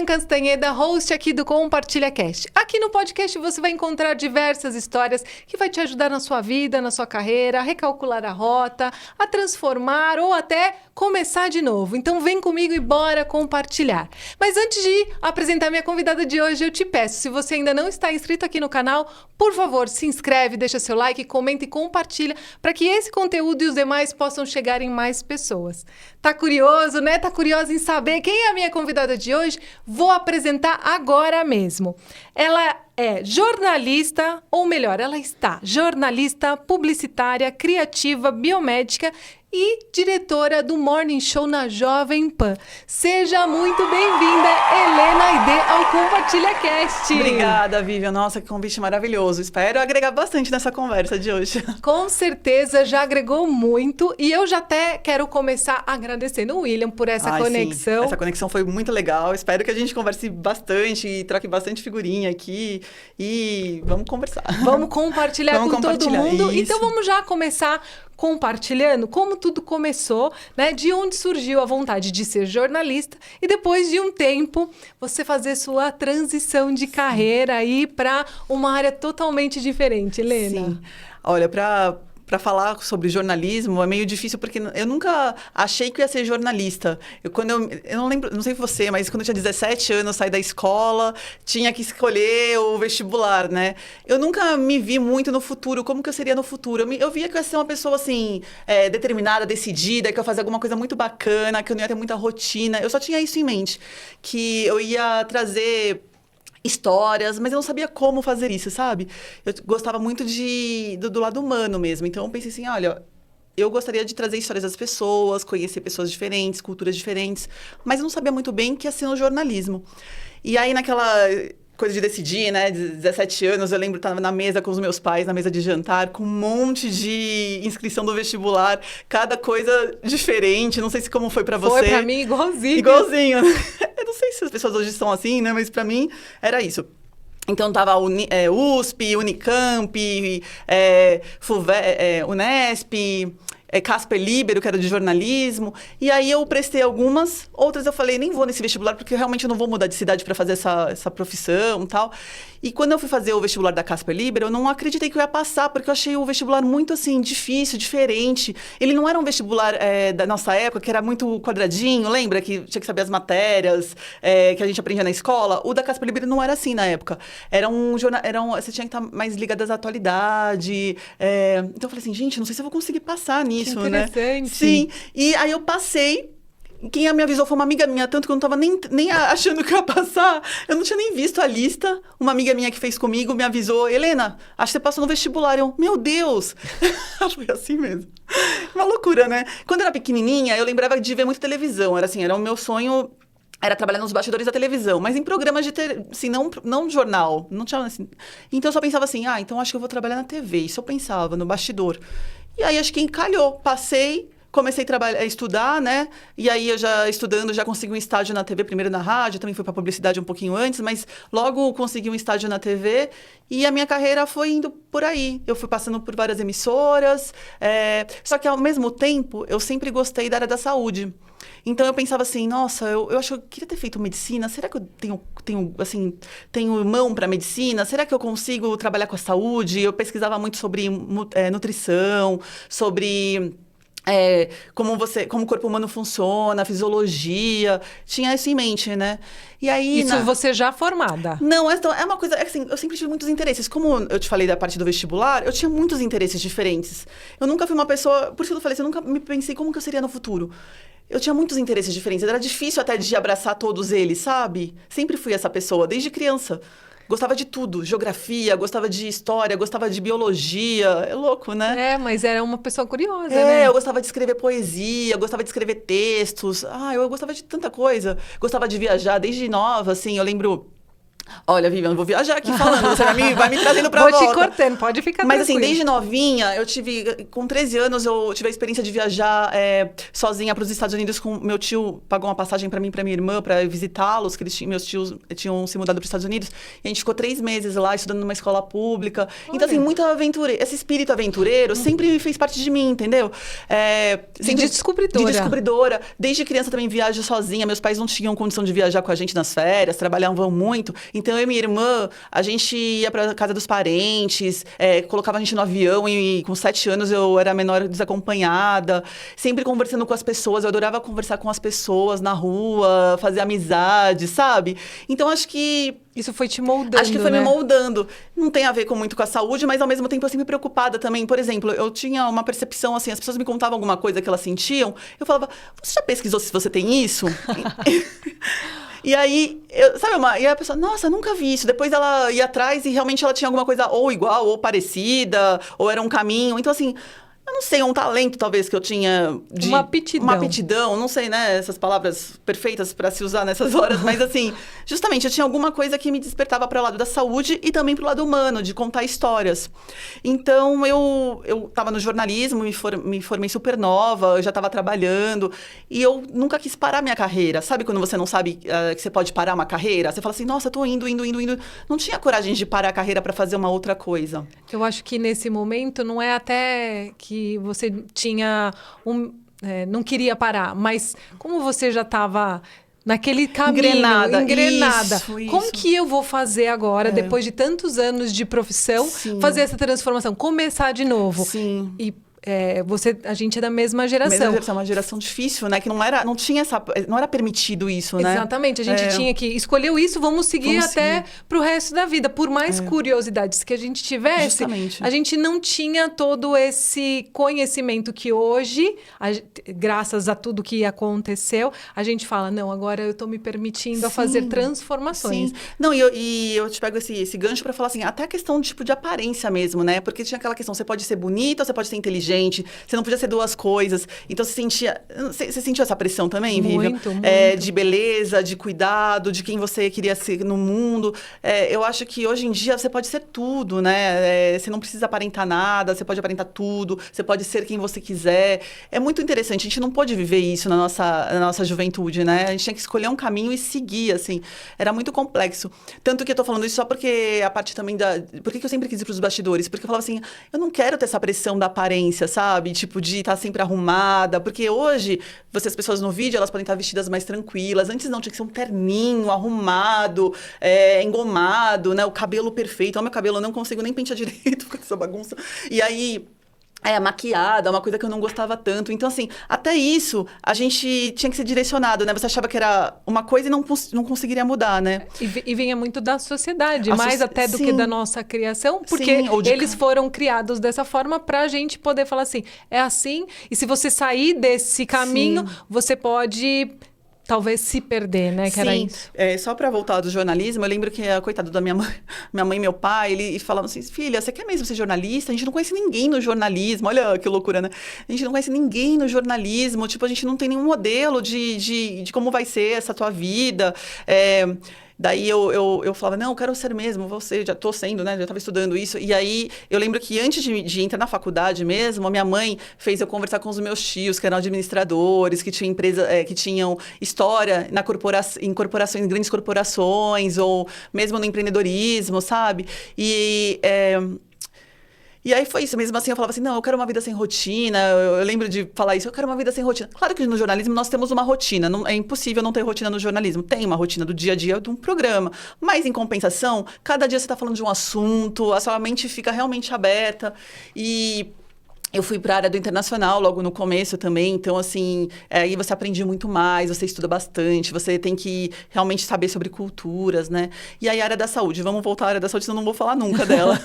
Lilian Castanheda, host aqui do Compartilha Cast. Aqui no podcast você vai encontrar diversas histórias que vai te ajudar na sua vida, na sua carreira, a recalcular a rota, a transformar ou até começar de novo. Então vem comigo e bora compartilhar. Mas antes de apresentar minha convidada de hoje, eu te peço, se você ainda não está inscrito aqui no canal, por favor, se inscreve, deixa seu like, comenta e compartilha para que esse conteúdo e os demais possam chegar em mais pessoas. Tá curioso, né? Tá curioso em saber quem é a minha convidada de hoje? Vou apresentar agora mesmo. Ela é jornalista, ou melhor, ela está jornalista, publicitária, criativa, biomédica e diretora do Morning Show na Jovem Pan. Seja muito bem-vinda, Helena Aidê, ao Compartilha Cast. Obrigada, Vivian. Nossa, que convite maravilhoso. Espero agregar bastante nessa conversa de hoje. Com certeza, já agregou muito. E eu já até quero começar agradecendo o William por essa conexão. Sim. Essa conexão foi muito legal. Espero que a gente converse bastante e troque bastante figurinha aqui. E vamos conversar. Vamos compartilhar com todo mundo. Isso. Então vamos já começar compartilhando como tudo começou, né? De onde surgiu a vontade de ser jornalista e depois de um tempo você fazer sua transição de carreira aí para uma área totalmente diferente, Helena. Sim. Olha, para falar sobre jornalismo é meio difícil porque eu nunca achei que ia ser jornalista. Eu não lembro, não sei você, mas quando eu tinha 17 anos, saí da escola, tinha que escolher o vestibular, né? Eu nunca me vi muito no futuro, como que eu seria no futuro. Eu via que eu ia ser uma pessoa, assim, determinada, decidida, que eu ia fazer alguma coisa muito bacana, que eu não ia ter muita rotina. Eu só tinha isso em mente, que eu ia trazer histórias, mas eu não sabia como fazer isso, sabe? Eu gostava muito do lado humano mesmo. Então, eu pensei assim, olha, eu gostaria de trazer histórias das pessoas, conhecer pessoas diferentes, culturas diferentes, mas eu não sabia muito bem o que ia ser no jornalismo. E aí, naquela coisa de decidir, né, de 17 anos, eu lembro de estar na mesa com os meus pais, na mesa de jantar, com um monte de inscrição do vestibular, cada coisa diferente, não sei se como foi pra você. Foi pra mim igualzinho. Igualzinho. Eu não sei se as pessoas hoje são assim, né, mas pra mim era isso. Então, tava USP, Unicamp, Unesp, Casper Libero, que era de jornalismo. E aí eu prestei algumas, outras eu falei, nem vou nesse vestibular, porque realmente eu não vou mudar de cidade para fazer essa profissão e tal. E quando eu fui fazer o vestibular da Casper Libero, eu não acreditei que eu ia passar, porque eu achei o vestibular muito, assim, difícil, diferente. Ele não era um vestibular da nossa época, que era muito quadradinho, lembra? Que tinha que saber as matérias que a gente aprendia na escola. O da Casper Libero não era assim na época. Você tinha que estar mais ligado às atualidades. Então eu falei assim, gente, não sei se eu vou conseguir passar nisso, né? Interessante. Sim. E aí eu passei. Quem me avisou foi uma amiga minha, tanto que eu não estava nem achando que eu ia passar. Eu não tinha nem visto a lista. Uma amiga minha que fez comigo me avisou, Helena, acho que você passou no vestibular. Eu, meu Deus! Foi assim mesmo. Uma loucura, né? Quando eu era pequenininha, eu lembrava de ver muito televisão. Era o meu sonho, era trabalhar nos bastidores da televisão, mas em programas de assim, não jornal. Não tinha, assim. Então eu só pensava assim, então acho que eu vou trabalhar na TV. Isso eu pensava, no bastidor. E aí acho que encalhou. Passei. Comecei a estudar, né? E aí eu já consegui um estágio na TV, primeiro na rádio, também fui para publicidade um pouquinho antes, mas logo consegui um estágio na TV e a minha carreira foi indo por aí. Eu fui passando por várias emissoras, só que ao mesmo tempo eu sempre gostei da área da saúde. Então eu pensava assim, nossa, eu acho que eu queria ter feito medicina, será que eu tenho mão para medicina? Será que eu consigo trabalhar com a saúde? Eu pesquisava muito sobre nutrição, sobre como o corpo humano funciona, fisiologia, tinha isso em mente, né? E aí, Isso você já formada? Não, é uma coisa, assim, eu sempre tive muitos interesses. Como eu te falei da parte do vestibular, eu tinha muitos interesses diferentes. Eu nunca fui uma pessoa, por isso que eu falei, eu nunca me pensei como que eu seria no futuro. Eu tinha muitos interesses diferentes, era difícil até de abraçar todos eles, sabe? Sempre fui essa pessoa, desde criança. Gostava de tudo, geografia, gostava de história, gostava de biologia. É louco, né? Mas era uma pessoa curiosa, né? Eu gostava de escrever poesia, gostava de escrever textos. Eu gostava de tanta coisa. Gostava de viajar desde nova, assim. Eu lembro Olha, Vivian, eu vou viajar aqui falando, você vai me trazendo pra Vou volta. te cortando, pode ficar Mas assim, tranquila. desde novinha, com 13 anos, eu tive a experiência de viajar sozinha para os Estados Unidos com meu tio, pagou uma passagem para mim e para minha irmã para visitá-los, que meus tios tinham se mudado para os Estados Unidos, e a gente ficou 3 meses lá estudando numa escola pública. Olha. Então, assim, muito aventureiro. Esse espírito aventureiro sempre fez parte de mim, entendeu? De descobridora. De descobridora. Desde criança também viajo sozinha, meus pais não tinham condição de viajar com a gente nas férias, trabalhavam muito, então eu e minha irmã, a gente ia para casa dos parentes, colocava a gente no avião e com 7 anos eu era menor desacompanhada, sempre conversando com as pessoas, eu adorava conversar com as pessoas na rua, fazer amizade, sabe? Então acho que Isso foi te moldando, acho que foi né? me moldando. Não tem a ver muito com a saúde, mas ao mesmo tempo eu sempre preocupada também. Por exemplo, eu tinha uma percepção assim, as pessoas me contavam alguma coisa que elas sentiam, eu falava, você já pesquisou se você tem isso? E aí, e a pessoa, nossa, nunca vi isso. Depois ela ia atrás e realmente ela tinha alguma coisa ou igual, ou parecida, ou era um caminho. Então, assim, eu não sei, um talento talvez que eu tinha de... Uma aptidão. Uma aptidão, não sei, né? Essas palavras perfeitas para se usar nessas horas. Mas, assim, justamente, eu tinha alguma coisa que me despertava para o lado da saúde e também para o lado humano, de contar histórias. Então, eu estava no jornalismo, me formei super nova, eu já estava trabalhando. E eu nunca quis parar minha carreira. Sabe quando você não sabe que você pode parar uma carreira? Você fala assim, nossa, eu tô indo. Não tinha coragem de parar a carreira para fazer uma outra coisa. Eu acho que nesse momento não é até que você tinha não queria parar, mas como você já estava naquele caminho, engrenada. Isso. Como que eu vou fazer agora, depois de tantos anos de profissão, fazer essa transformação, começar de novo? Sim. E a gente é da mesma geração. Uma geração difícil, né? Que não era permitido isso, né? Exatamente. A gente tinha que escolheu isso, vamos seguir até para o resto da vida. Por mais curiosidades que a gente tivesse, justamente, a gente não tinha todo esse conhecimento que hoje, graças a tudo que aconteceu, a gente fala, não, agora eu estou me permitindo a fazer transformações. Sim. Não, e eu te pego esse gancho para falar assim, até a questão tipo, de aparência mesmo, né? Porque tinha aquela questão, você pode ser bonita, você pode ser inteligente, você não podia ser duas coisas. Então, você sentiu essa pressão também, Vivian? Muito. De beleza, de cuidado, de quem você queria ser no mundo. Eu acho que hoje em dia você pode ser tudo, né? Você não precisa aparentar nada, você pode aparentar tudo, você pode ser quem você quiser. É muito interessante, a gente não pôde viver isso na nossa juventude, né? A gente tinha que escolher um caminho e seguir, assim. Era muito complexo. Tanto que eu tô falando isso só porque a parte também Por que eu sempre quis ir pros bastidores? Porque eu falava assim, eu não quero ter essa pressão da aparência, sabe? Tipo, de estar sempre arrumada. Porque hoje, as pessoas no vídeo, elas podem estar vestidas mais tranquilas. Antes não, tinha que ser um terninho, arrumado, engomado, né? O cabelo perfeito. O meu cabelo eu não consigo nem pentear direito com essa bagunça. E aí... maquiada, uma coisa que eu não gostava tanto. Então, assim, até isso, a gente tinha que ser direcionado, né? Você achava que era uma coisa e não conseguiria mudar, né? E vinha muito da sociedade, mais até do que Sim. da nossa criação, porque eles foram criados dessa forma para a gente poder falar assim, é assim, e se você sair desse caminho, você pode... talvez se perder, né? Que era isso. Só para voltar do jornalismo, eu lembro que, coitado da minha mãe e meu pai, eles falavam assim, filha, você quer mesmo ser jornalista? A gente não conhece ninguém no jornalismo. Olha que loucura, né? A gente não conhece ninguém no jornalismo. Tipo, a gente não tem nenhum modelo de como vai ser essa tua vida. Daí eu falava, não, eu quero ser mesmo, já estou sendo, né? Já estava estudando isso. E aí eu lembro que antes de entrar na faculdade mesmo, a minha mãe fez eu conversar com os meus tios, que eram administradores, que tinham empresa, que tinham história em corporações, em grandes corporações, ou mesmo no empreendedorismo, sabe? E aí foi isso, mesmo assim eu falava assim, não, eu quero uma vida sem rotina, eu lembro de falar isso, eu quero uma vida sem rotina. Claro que no jornalismo nós temos uma rotina, é impossível não ter rotina no jornalismo, tem uma rotina do dia a dia de um programa, mas em compensação, cada dia você está falando de um assunto, a sua mente fica realmente aberta e... Eu fui para a área do internacional logo no começo também, então, assim, aí você aprende muito mais, você estuda bastante, você tem que realmente saber sobre culturas, né? E aí a área da saúde, vamos voltar à área da saúde, senão eu não vou falar nunca dela.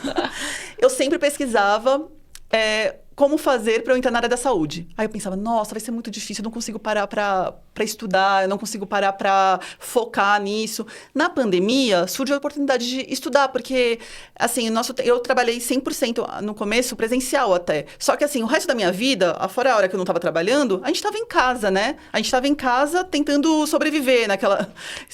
Eu sempre pesquisava como fazer para eu entrar na área da saúde. Aí eu pensava, nossa, vai ser muito difícil, eu não consigo parar para para estudar, eu não consigo parar para focar nisso. Na pandemia, surgiu a oportunidade de estudar, porque, assim, eu trabalhei 100% no começo, presencial até. Só que, assim, o resto da minha vida, fora a hora que eu não estava trabalhando, a gente estava em casa, né? A gente estava em casa tentando sobreviver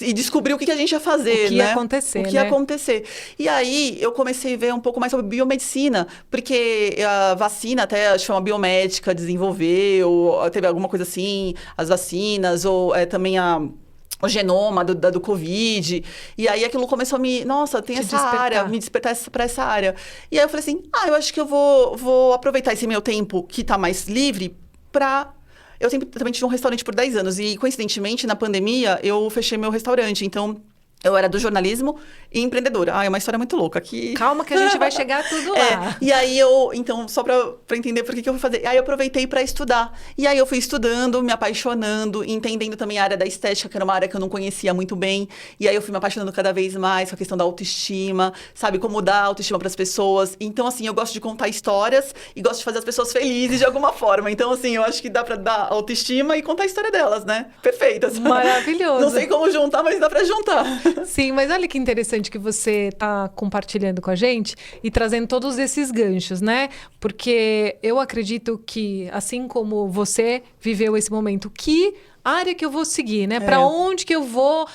e descobrir o que a gente ia fazer, o que né? ia acontecer, O que ia acontecer. E aí, eu comecei a ver um pouco mais sobre biomedicina, porque a vacina, até, acho que foi uma biomédica, desenvolveu, teve alguma coisa assim, as vacinas, ou também o genoma do Covid. E aí aquilo começou a Nossa, tem essa área, me despertar para essa área. E aí eu falei assim, eu acho que eu vou aproveitar esse meu tempo que tá mais livre para... Eu também tive um restaurante por 10 anos e, coincidentemente, na pandemia, eu fechei meu restaurante. Então, eu era do jornalismo e empreendedora. É uma história muito louca aqui. Calma que a gente vai chegar tudo lá. E aí então, só pra entender por que eu fui fazer. Aí eu aproveitei pra estudar. E aí eu fui estudando, me apaixonando, entendendo também a área da estética, que era uma área que eu não conhecia muito bem. E aí eu fui me apaixonando cada vez mais com a questão da autoestima, sabe? Como dar autoestima pras pessoas. Então, assim, eu gosto de contar histórias e gosto de fazer as pessoas felizes de alguma forma. Então, assim, eu acho que dá pra dar autoestima e contar a história delas, né? Perfeitas. Maravilhoso. Não sei como juntar, mas dá pra juntar. Sim, mas olha que interessante que você está compartilhando com a gente e trazendo todos esses ganchos, né? Porque eu acredito que, assim como você viveu esse momento, que área que eu vou seguir, né? Para onde que eu vou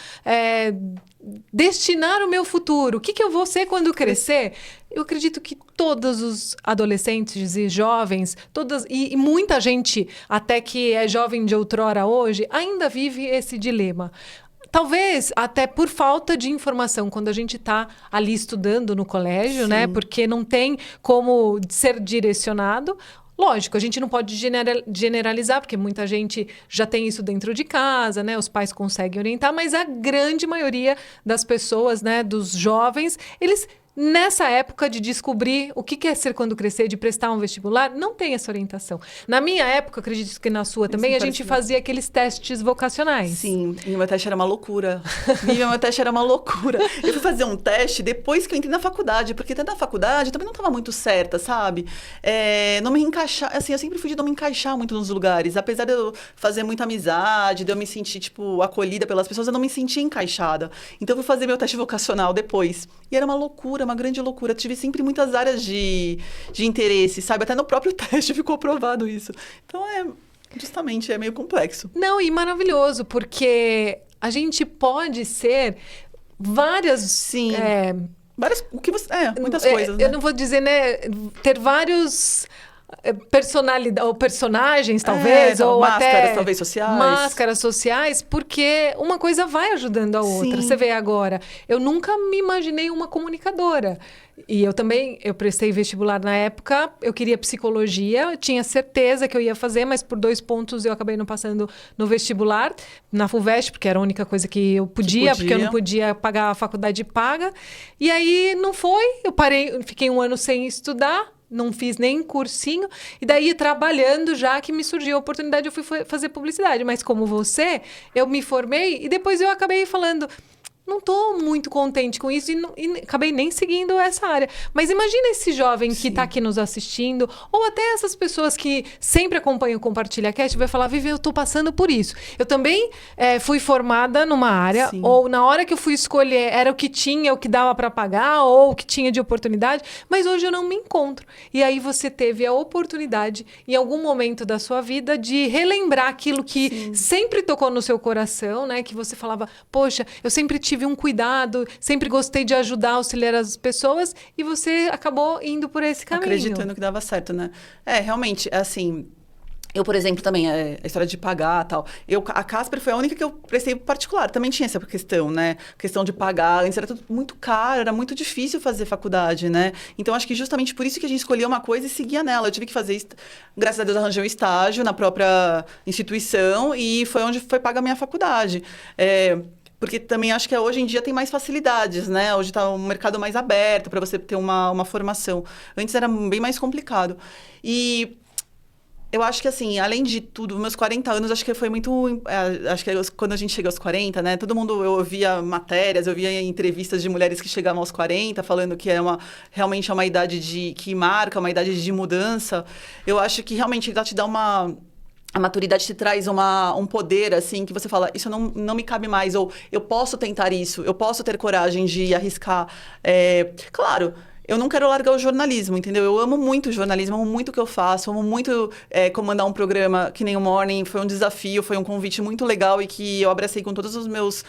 destinar o meu futuro? O que eu vou ser quando crescer? Eu acredito que todos os adolescentes e jovens, e muita gente, até que é jovem de outrora hoje, ainda vive esse dilema. Talvez até por falta de informação, quando a gente está ali estudando no colégio, Sim. né? Porque não tem como ser direcionado. Lógico, a gente não pode generalizar, porque muita gente já tem isso dentro de casa, né? Os pais conseguem orientar, mas a grande maioria das pessoas, né? Dos jovens, eles... Nessa época de descobrir o que é ser quando crescer, de prestar um vestibular, não tem essa orientação. Na minha época, acredito que na sua também, a gente fazia aqueles testes vocacionais. Sim, e o meu teste era uma loucura. Meu teste era uma loucura. Eu fui fazer um teste depois que eu entrei na faculdade, porque até na faculdade eu também não estava muito certa, sabe? Não me encaixar, assim, eu sempre fui de não me encaixar muito nos lugares. Apesar de eu fazer muita amizade, de eu me sentir, tipo, acolhida pelas pessoas, eu não me sentia encaixada. Então eu fui fazer meu teste vocacional depois. E era uma loucura, uma grande loucura. Eu tive sempre muitas áreas de interesse, sabe? Até no próprio teste ficou provado isso. Então, justamente, é meio complexo. Não, e maravilhoso, porque a gente pode ser várias... Sim. Muitas coisas, né? Eu não vou dizer, né? Ter vários... personalidade ou personagens talvez ou máscaras, até talvez sociais, máscaras sociais, porque uma coisa vai ajudando a outra. Sim. Você vê agora, eu nunca me imaginei uma comunicadora. E eu prestei vestibular na época, eu queria psicologia, eu tinha certeza que eu ia fazer, mas por 2 pontos eu acabei não passando no vestibular, na FUVEST, porque era a única coisa que eu podia, porque eu não podia pagar a faculdade paga. E aí não foi, eu parei, fiquei 1 ano sem estudar, não fiz nem cursinho, e daí trabalhando já que me surgiu a oportunidade, eu fui fazer publicidade. Mas como você, eu me formei e depois eu acabei falando... Não estou muito contente com isso e acabei nem seguindo essa área. Mas imagina esse jovem que está aqui nos assistindo, ou até essas pessoas que sempre acompanham o Compartilha Cast, vai falar, Vivi, eu estou passando por isso. Eu também fui formada numa área, ou na hora que eu fui escolher, era o que tinha, o que dava para pagar, ou o que tinha de oportunidade, mas hoje eu não me encontro. E aí você teve a oportunidade, em algum momento da sua vida, de relembrar aquilo que sempre tocou no seu coração, né? Que você falava, poxa, eu sempre tive um cuidado, sempre gostei de ajudar, auxiliar as pessoas, e você acabou indo por esse caminho. Acreditando que dava certo, né? Realmente, assim... Eu, por exemplo, também, a história de pagar e tal. A Casper foi a única que eu prestei particular. Também tinha essa questão, né? Questão de pagar. Antes era tudo muito caro, era muito difícil fazer faculdade, né? Então, acho que justamente por isso que a gente escolhia uma coisa e seguia nela. Eu tive que fazer, graças a Deus, arranjei um estágio na própria instituição e foi onde foi paga a minha faculdade. Porque também acho que hoje em dia tem mais facilidades, né? Hoje está um mercado mais aberto para você ter uma formação. Antes era bem mais complicado. E eu acho que, assim, além de tudo, meus 40 anos, acho que foi muito... acho que quando a gente chega aos 40, né? Todo mundo, eu ouvia matérias, eu via entrevistas de mulheres que chegavam aos 40, falando que realmente é uma idade que marca, uma idade de mudança. Eu acho que realmente ela te dá A maturidade te traz um poder, assim, que você fala, isso não me cabe mais, ou eu posso tentar isso, eu posso ter coragem de arriscar. Claro, eu não quero largar o jornalismo, entendeu? Eu amo muito o jornalismo, amo muito o que eu faço, amo muito comandar um programa que nem o Morning. Foi um desafio, foi um convite muito legal e que eu abracei com todos os meus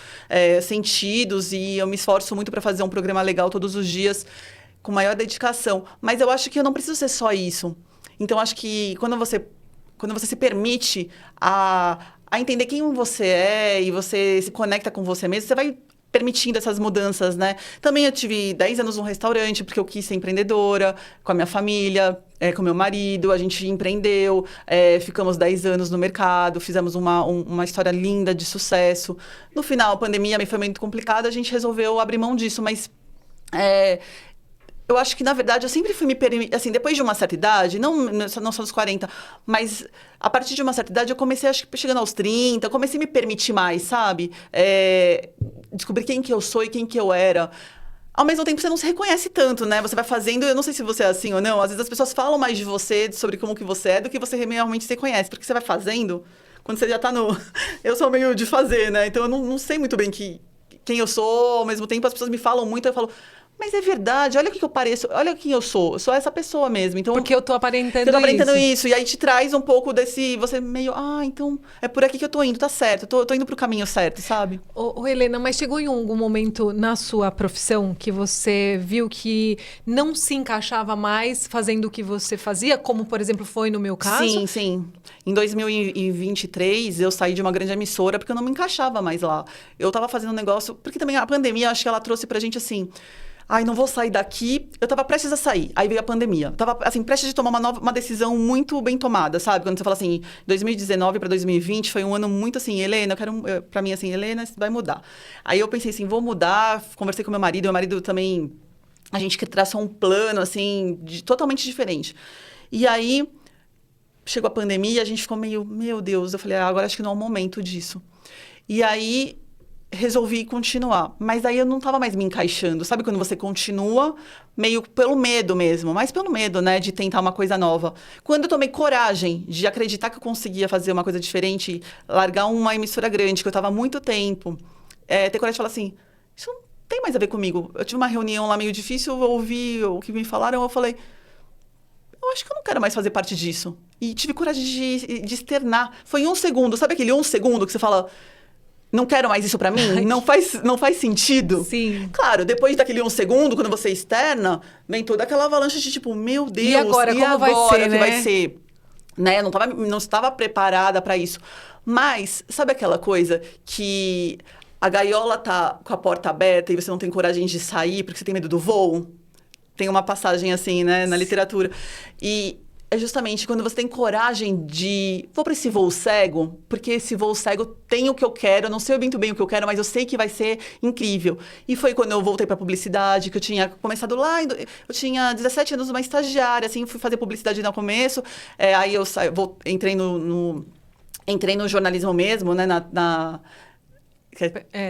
sentidos e eu me esforço muito para fazer um programa legal todos os dias, com maior dedicação. Mas eu acho que eu não preciso ser só isso. Então, acho que quando você se permite a entender quem você é e você se conecta com você mesmo, você vai permitindo essas mudanças, né? Também eu tive 10 anos num restaurante, porque eu quis ser empreendedora, com a minha família, com meu marido, a gente empreendeu, ficamos 10 anos no mercado, fizemos uma história linda de sucesso. No final, a pandemia me foi muito complicada, a gente resolveu abrir mão disso, mas... eu acho que, na verdade, eu sempre fui me permitir... Assim, depois de uma certa idade, não só dos 40, mas a partir de uma certa idade, eu comecei, acho que chegando aos 30, eu comecei a me permitir mais, sabe? Descobrir quem que eu sou e quem que eu era. Ao mesmo tempo, você não se reconhece tanto, né? Você vai fazendo... Eu não sei se você é assim ou não. Às vezes, as pessoas falam mais de você, sobre como que você é, do que você realmente se conhece. Porque você vai fazendo... Quando você já tá no... Eu sou meio de fazer, né? Então, eu não sei muito bem quem eu sou. Ao mesmo tempo, as pessoas me falam muito, eu falo... Mas é verdade, olha o que eu pareço, olha quem eu sou essa pessoa mesmo. Então, porque eu tô aparentando isso. Você tá aparentando isso. E aí te traz um pouco desse, você meio, então é por aqui que eu tô indo, tá certo, tô indo pro caminho certo, sabe? Ô, Helena, mas chegou em algum momento na sua profissão que você viu que não se encaixava mais fazendo o que você fazia, como, por exemplo, foi no meu caso? Sim. Em 2023, eu saí de uma grande emissora porque eu não me encaixava mais lá. Eu tava fazendo um negócio, porque também a pandemia, acho que ela trouxe pra gente assim... não vou sair daqui. Eu tava prestes a sair. Aí veio a pandemia. Eu tava, assim, prestes de tomar uma decisão muito bem tomada, sabe? Quando você fala assim, 2019 para 2020 foi um ano muito assim, Helena, pra mim assim, Helena, isso vai mudar. Aí eu pensei assim, vou mudar. Conversei com meu marido também, a gente traçou um plano, assim, totalmente diferente. E aí, chegou a pandemia, a gente ficou meio, meu Deus. Eu falei, agora acho que não é o momento disso. E aí... resolvi continuar, mas aí eu não estava mais me encaixando. Sabe quando você continua meio pelo medo mesmo, mas pelo medo, né, de tentar uma coisa nova. Quando eu tomei coragem de acreditar que eu conseguia fazer uma coisa diferente, largar uma emissora grande, que eu estava há muito tempo, ter coragem de falar assim, isso não tem mais a ver comigo. Eu tive uma reunião lá meio difícil, eu ouvi o que me falaram, eu falei, eu acho que eu não quero mais fazer parte disso. E tive coragem de externar. Foi 1 segundo, sabe aquele 1 segundo que você fala... Não quero mais isso pra mim? Não faz sentido? Sim. Claro, depois daquele 1 segundo, quando você externa, vem toda aquela avalanche de tipo, meu Deus, e agora vai ser, que né? vai ser? Né? Não estava preparada pra isso. Mas, sabe aquela coisa que a gaiola tá com a porta aberta e você não tem coragem de sair porque você tem medo do voo? Tem uma passagem assim, né, na literatura. E... é justamente quando você tem coragem de... vou para esse voo cego, porque esse voo cego tem o que eu quero. Eu não sei muito bem o que eu quero, mas eu sei que vai ser incrível. E foi quando eu voltei para publicidade, que eu tinha começado lá... eu tinha 17 anos, uma estagiária, assim, fui fazer publicidade no começo. Aí eu entrei no jornalismo mesmo, né?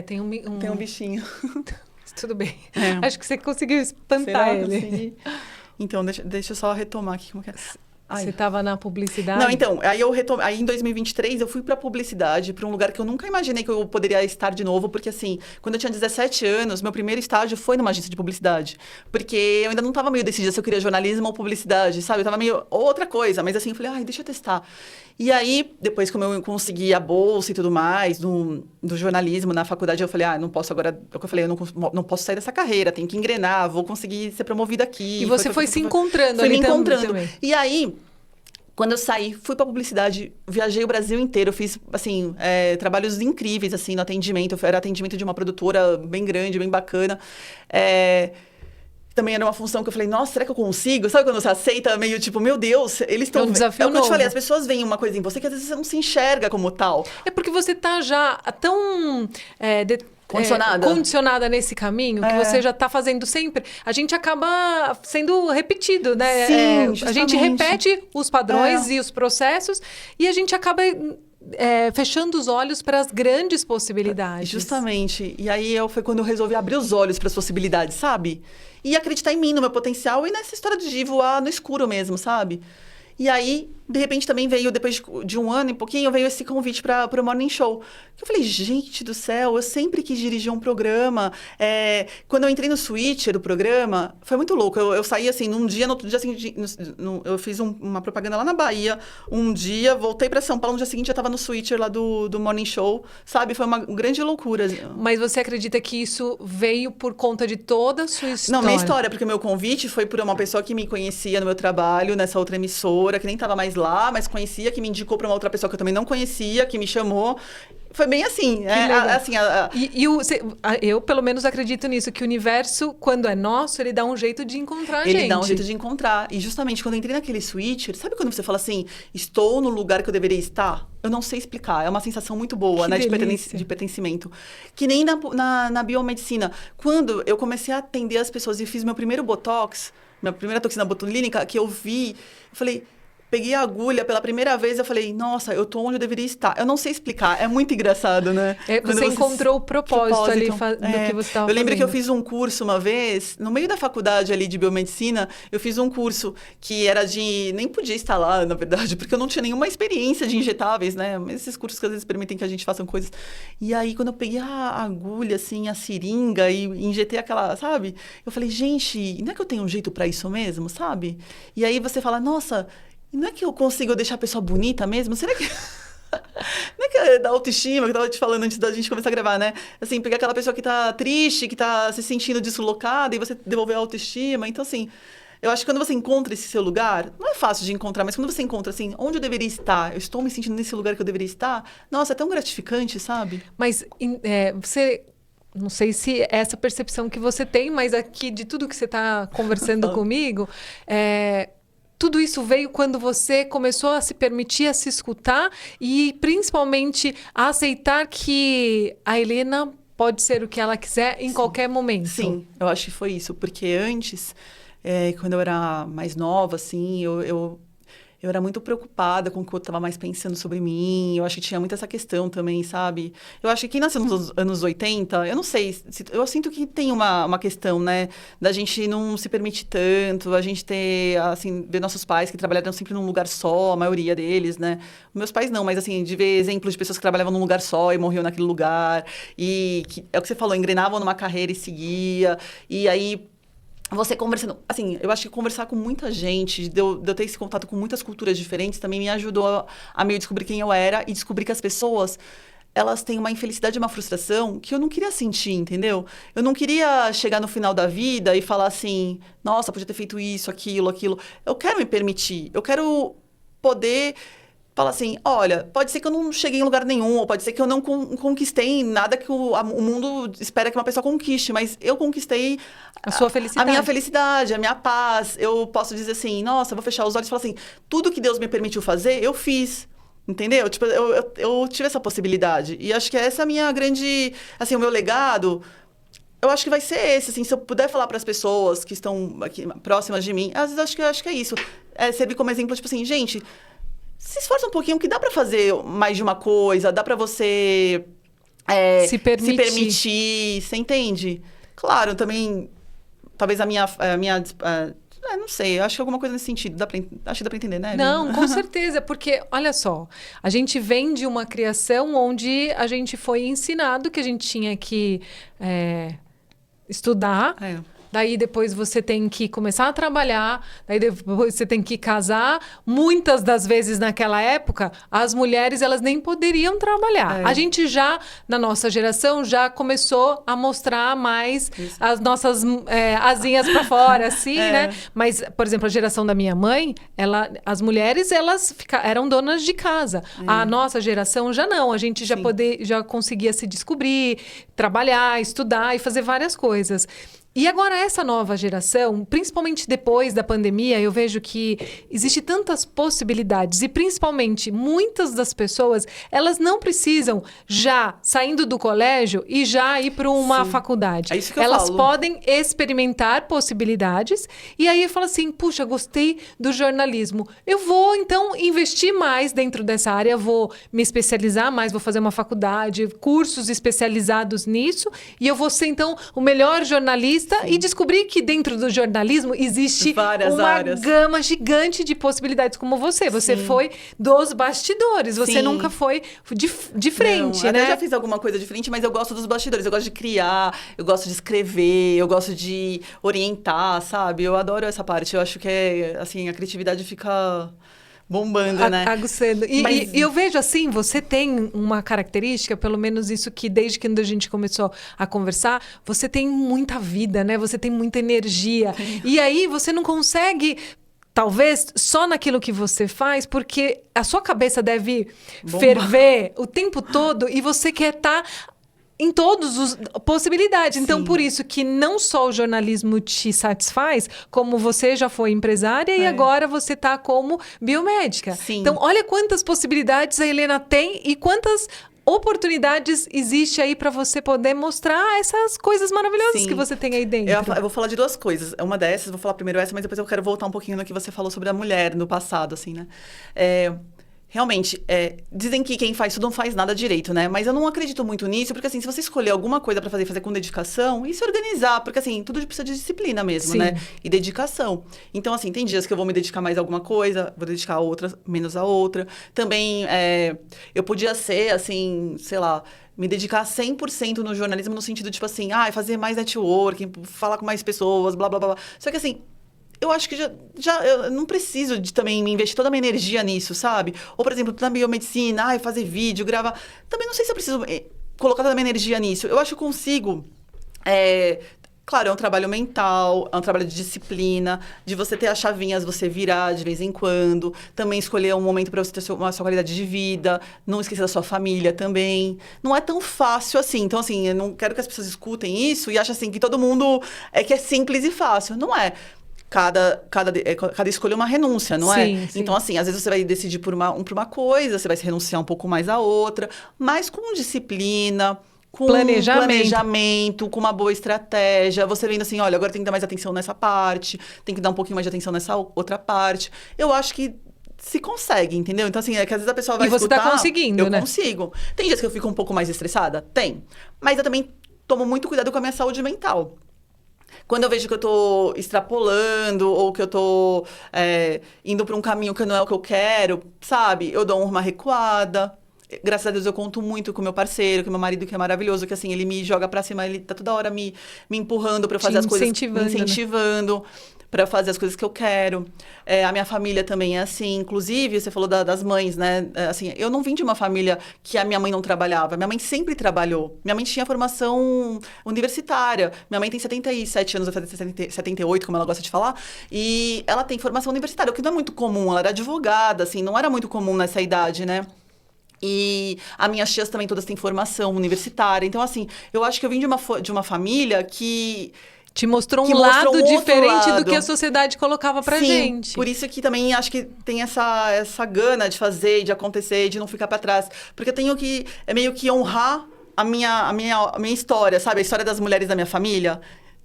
Tem um bichinho. Tudo bem. Acho que você conseguiu espantar ele. Então, deixa eu só retomar aqui como que é. Você estava na publicidade? Não, então, aí em 2023 eu fui pra publicidade, pra um lugar que eu nunca imaginei que eu poderia estar de novo, porque assim, quando eu tinha 17 anos, meu primeiro estágio foi numa agência de publicidade, porque eu ainda não estava meio decidida se eu queria jornalismo ou publicidade, sabe? Eu estava meio outra coisa, mas assim, eu falei, deixa eu testar. E aí, depois como eu consegui a bolsa e tudo mais, do jornalismo na faculdade, eu falei, não posso agora... Eu falei, eu não posso sair dessa carreira, tenho que engrenar, vou conseguir ser promovida aqui. E você foi se encontrando ali também. Fui me encontrando. E aí, quando eu saí, fui pra publicidade, viajei o Brasil inteiro, fiz, assim, trabalhos incríveis, assim, no atendimento. Era atendimento de uma produtora bem grande, bem bacana. Também era uma função que eu falei, nossa, será que eu consigo? Sabe quando você aceita meio tipo, meu Deus, eles estão... É um desafio o que eu te novo. falei, as pessoas veem uma coisa em você que às vezes você não se enxerga como tal. É porque você tá já tão... condicionada nesse caminho, que você já está fazendo sempre. A gente acaba sendo repetido, né? Sim, a gente repete os padrões e os processos e a gente acaba fechando os olhos para as grandes possibilidades. Justamente. E aí foi quando eu resolvi abrir os olhos para as possibilidades, sabe? E acreditar em mim, no meu potencial e nessa história de voar no escuro mesmo, sabe? E aí de repente também veio, depois de um ano e pouquinho, veio esse convite para o Morning Show. Eu falei, gente do céu, eu sempre quis dirigir um programa. Quando eu entrei no Switcher do programa, foi muito louco. Eu saí assim, num dia, no outro dia seguinte, eu fiz uma propaganda lá na Bahia, um dia, voltei para São Paulo, no dia seguinte eu estava no Switcher lá do Morning Show, sabe? Foi uma grande loucura. Mas você acredita que isso veio por conta de toda a sua história? Não, minha história, porque o meu convite foi por uma pessoa que me conhecia no meu trabalho, nessa outra emissora, que nem estava mais lá, mas conhecia, que me indicou para uma outra pessoa que eu também não conhecia, que me chamou. Foi bem assim. Eu, pelo menos, acredito nisso, que o universo, quando é nosso, ele dá um jeito de encontrar a gente. Ele dá um jeito de encontrar. E justamente quando eu entrei naquele switcher, sabe quando você fala assim, estou no lugar que eu deveria estar? Eu não sei explicar. É uma sensação muito boa, né? De pertencimento. Que nem na biomedicina. Quando eu comecei a atender as pessoas e fiz meu primeiro Botox, minha primeira toxina botulínica, que eu vi, eu falei... Peguei a agulha pela primeira vez, eu falei, nossa, eu tô onde eu deveria estar. Eu não sei explicar, é muito engraçado, né? Você encontrou o propósito ali do que você estava fazendo. Eu lembro que eu fiz um curso uma vez, no meio da faculdade ali de biomedicina, eu fiz um curso que era nem podia estar lá, na verdade, porque eu não tinha nenhuma experiência de injetáveis, né? Mas esses cursos que às vezes permitem que a gente faça coisas. E aí, quando eu peguei a agulha, assim, a seringa e injetei aquela, sabe? Eu falei, gente, não é que eu tenho um jeito pra isso mesmo, sabe? E aí você fala, nossa... Não é que eu consigo deixar a pessoa bonita mesmo? Será que... Não é que é da autoestima, que eu tava te falando antes da gente começar a gravar, né? Assim, pegar aquela pessoa que tá triste, que tá se sentindo deslocada e você devolver a autoestima. Então, assim, eu acho que quando você encontra esse seu lugar, não é fácil de encontrar, mas quando você encontra, assim, onde eu deveria estar, eu estou me sentindo nesse lugar que eu deveria estar, nossa, é tão gratificante, sabe? Mas você... Não sei se é essa percepção que você tem, mas aqui, de tudo que você tá conversando comigo... Tudo isso veio quando você começou a se permitir, a se escutar e, principalmente, a aceitar que a Helena pode ser o que ela quiser em qualquer momento. Sim, eu acho que foi isso. Porque antes, quando eu era mais nova, assim, eu era muito preocupada com o que eu estava mais pensando sobre mim. Eu acho que tinha muito essa questão também, sabe? Eu acho que quem nasceu nos anos 80, eu não sei, eu sinto que tem uma questão, né? Da gente não se permitir tanto, a gente ter, assim, ver nossos pais que trabalharam sempre num lugar só, a maioria deles, né? Meus pais não, mas assim, de ver exemplos de pessoas que trabalhavam num lugar só e morriam naquele lugar. E é o que você falou, engrenavam numa carreira e seguia. E aí... Você conversando... Assim, eu acho que conversar com muita gente, de eu ter esse contato com muitas culturas diferentes, também me ajudou a meio descobrir quem eu era e descobrir que as pessoas, elas têm uma infelicidade e uma frustração que eu não queria sentir, entendeu? Eu não queria chegar no final da vida e falar assim, nossa, podia ter feito isso, aquilo. Eu quero me permitir, eu quero poder... Fala assim, olha, pode ser que eu não cheguei em lugar nenhum, ou pode ser que eu não conquistei nada que o mundo espera que uma pessoa conquiste, mas eu conquistei a sua felicidade. A minha felicidade, a minha paz. Eu posso dizer assim, nossa, eu vou fechar os olhos e falar assim, tudo que Deus me permitiu fazer, eu fiz. Entendeu? Tipo, eu tive essa possibilidade. E acho que essa é a minha grande... Assim, o meu legado... Eu acho que vai ser esse, assim, se eu puder falar para as pessoas que estão aqui próximas de mim, às vezes acho que é isso. Servir como exemplo, tipo assim, gente... Se esforça um pouquinho, que dá pra fazer mais de uma coisa, dá pra você se permitir, você entende? Claro, também, talvez a minha não sei, eu acho que alguma coisa nesse sentido, acho que dá pra entender, né? Não, com certeza, porque, olha só, a gente vem de uma criação onde a gente foi ensinado que a gente tinha que estudar. Daí depois você tem que começar a trabalhar, daí depois você tem que casar. Muitas das vezes naquela época, as mulheres elas nem poderiam trabalhar. A gente já, na nossa geração, já começou a mostrar mais as nossas asinhas para fora, assim, né? Mas, por exemplo, a geração da minha mãe, as mulheres elas eram donas de casa. A nossa geração já não, a gente já conseguia se descobrir, trabalhar, estudar e fazer várias coisas. E agora essa nova geração, principalmente depois da pandemia, eu vejo que existe tantas possibilidades e principalmente muitas das pessoas, elas não precisam já saindo do colégio e já ir para uma faculdade. É isso que eu elas falo. podem experimentar possibilidades e aí eu falo assim, puxa, gostei do jornalismo. Eu vou então investir mais dentro dessa área, vou me especializar mais, vou fazer uma faculdade, cursos especializados nisso e eu vou ser então o melhor jornalista jornalista e descobri que dentro do jornalismo existe Várias uma áreas. gama gigante de possibilidades como você. Você foi dos bastidores, você Sim. nunca foi de frente, Não, né? até já fiz alguma coisa diferente, mas eu gosto dos bastidores. Eu gosto de criar, eu gosto de escrever, eu gosto de orientar, sabe? Eu adoro essa parte. Eu acho que assim, a criatividade fica bombando, né? Aguçando. Mas- E eu vejo assim, você tem uma característica, pelo menos isso que desde que a gente começou a conversar, você tem muita vida, né? Você tem muita energia. E aí você não consegue, talvez, só naquilo que você faz, porque a sua cabeça deve Bombar. ferver o tempo todo e você quer estar em todas as possibilidades. Então, Sim. por isso que não só o jornalismo te satisfaz, como você já foi empresária e agora você está como biomédica. Sim. Então, olha quantas possibilidades a Helena tem e quantas oportunidades existe aí para você poder mostrar essas coisas maravilhosas Sim. que você tem aí dentro. Eu vou falar de duas coisas. Uma dessas, vou falar primeiro essa, mas depois eu quero voltar um pouquinho no que você falou sobre a mulher no passado, assim, né? Realmente, dizem que quem faz tudo não faz nada direito, né? Mas eu não acredito muito nisso, porque assim, se você escolher alguma coisa pra fazer com dedicação, e se organizar, porque assim, tudo precisa de disciplina mesmo, Sim. né? E dedicação. Então, assim, tem dias que eu vou me dedicar mais a alguma coisa, vou dedicar a outra, menos a outra. Também, eu podia ser, assim, sei lá, me dedicar 100% no jornalismo, no sentido, tipo assim, fazer mais networking, falar com mais pessoas, blá, blá, blá, blá. Só que assim, eu acho que eu não preciso de também me investir toda a minha energia nisso, sabe? Ou, por exemplo, na biomedicina, fazer vídeo, gravar. Também não sei se eu preciso colocar toda a minha energia nisso. Eu acho que eu consigo. Claro, é um trabalho mental, é um trabalho de disciplina, de você ter as chavinhas, você virar de vez em quando. Também escolher um momento para você ter uma sua qualidade de vida. Não esquecer da sua família também. Não é tão fácil assim. Então, assim, eu não quero que as pessoas escutem isso e achem assim que todo mundo que é simples e fácil. Não é. Cada escolha é uma renúncia, não Sim, é? sim. Então, assim, às vezes você vai decidir por uma coisa, você vai se renunciar um pouco mais a outra, mas com disciplina, com planejamento, com uma boa estratégia. Você vendo assim, olha, agora tem que dar mais atenção nessa parte, tem que dar um pouquinho mais de atenção nessa outra parte. Eu acho que se consegue, entendeu? Então, assim, que às vezes a pessoa vai E você escutar... tá conseguindo, né? Eu consigo. Tem dias que eu fico um pouco mais estressada? Tem. Mas eu também tomo muito cuidado com a minha saúde mental. Quando eu vejo que eu tô extrapolando ou que eu tô indo para um caminho que não é o que eu quero, sabe? Eu dou uma recuada. Graças a Deus eu conto muito com meu parceiro, com meu marido, que é maravilhoso, que assim, ele me joga pra cima, ele tá toda hora me empurrando pra eu fazer as coisas, me incentivando pra fazer as coisas que eu quero. A minha família também é assim. Inclusive, você falou das mães, né? Assim, eu não vim de uma família que a minha mãe não trabalhava. Minha mãe sempre trabalhou. Minha mãe tinha formação universitária. Minha mãe tem 77 anos, vai fazer 78, como ela gosta de falar. E ela tem formação universitária, o que não é muito comum. Ela era advogada, assim, não era muito comum nessa idade, né? E as minhas tias também todas têm formação universitária. Então, assim, eu acho que eu vim de uma família que... Te mostrou que um mostrou lado outro diferente lado. do que a sociedade colocava pra Sim, gente. por isso que também acho que tem essa gana de fazer, de acontecer, de não ficar pra trás. Porque eu tenho que, meio que honrar a minha história, sabe? A história das mulheres da minha família.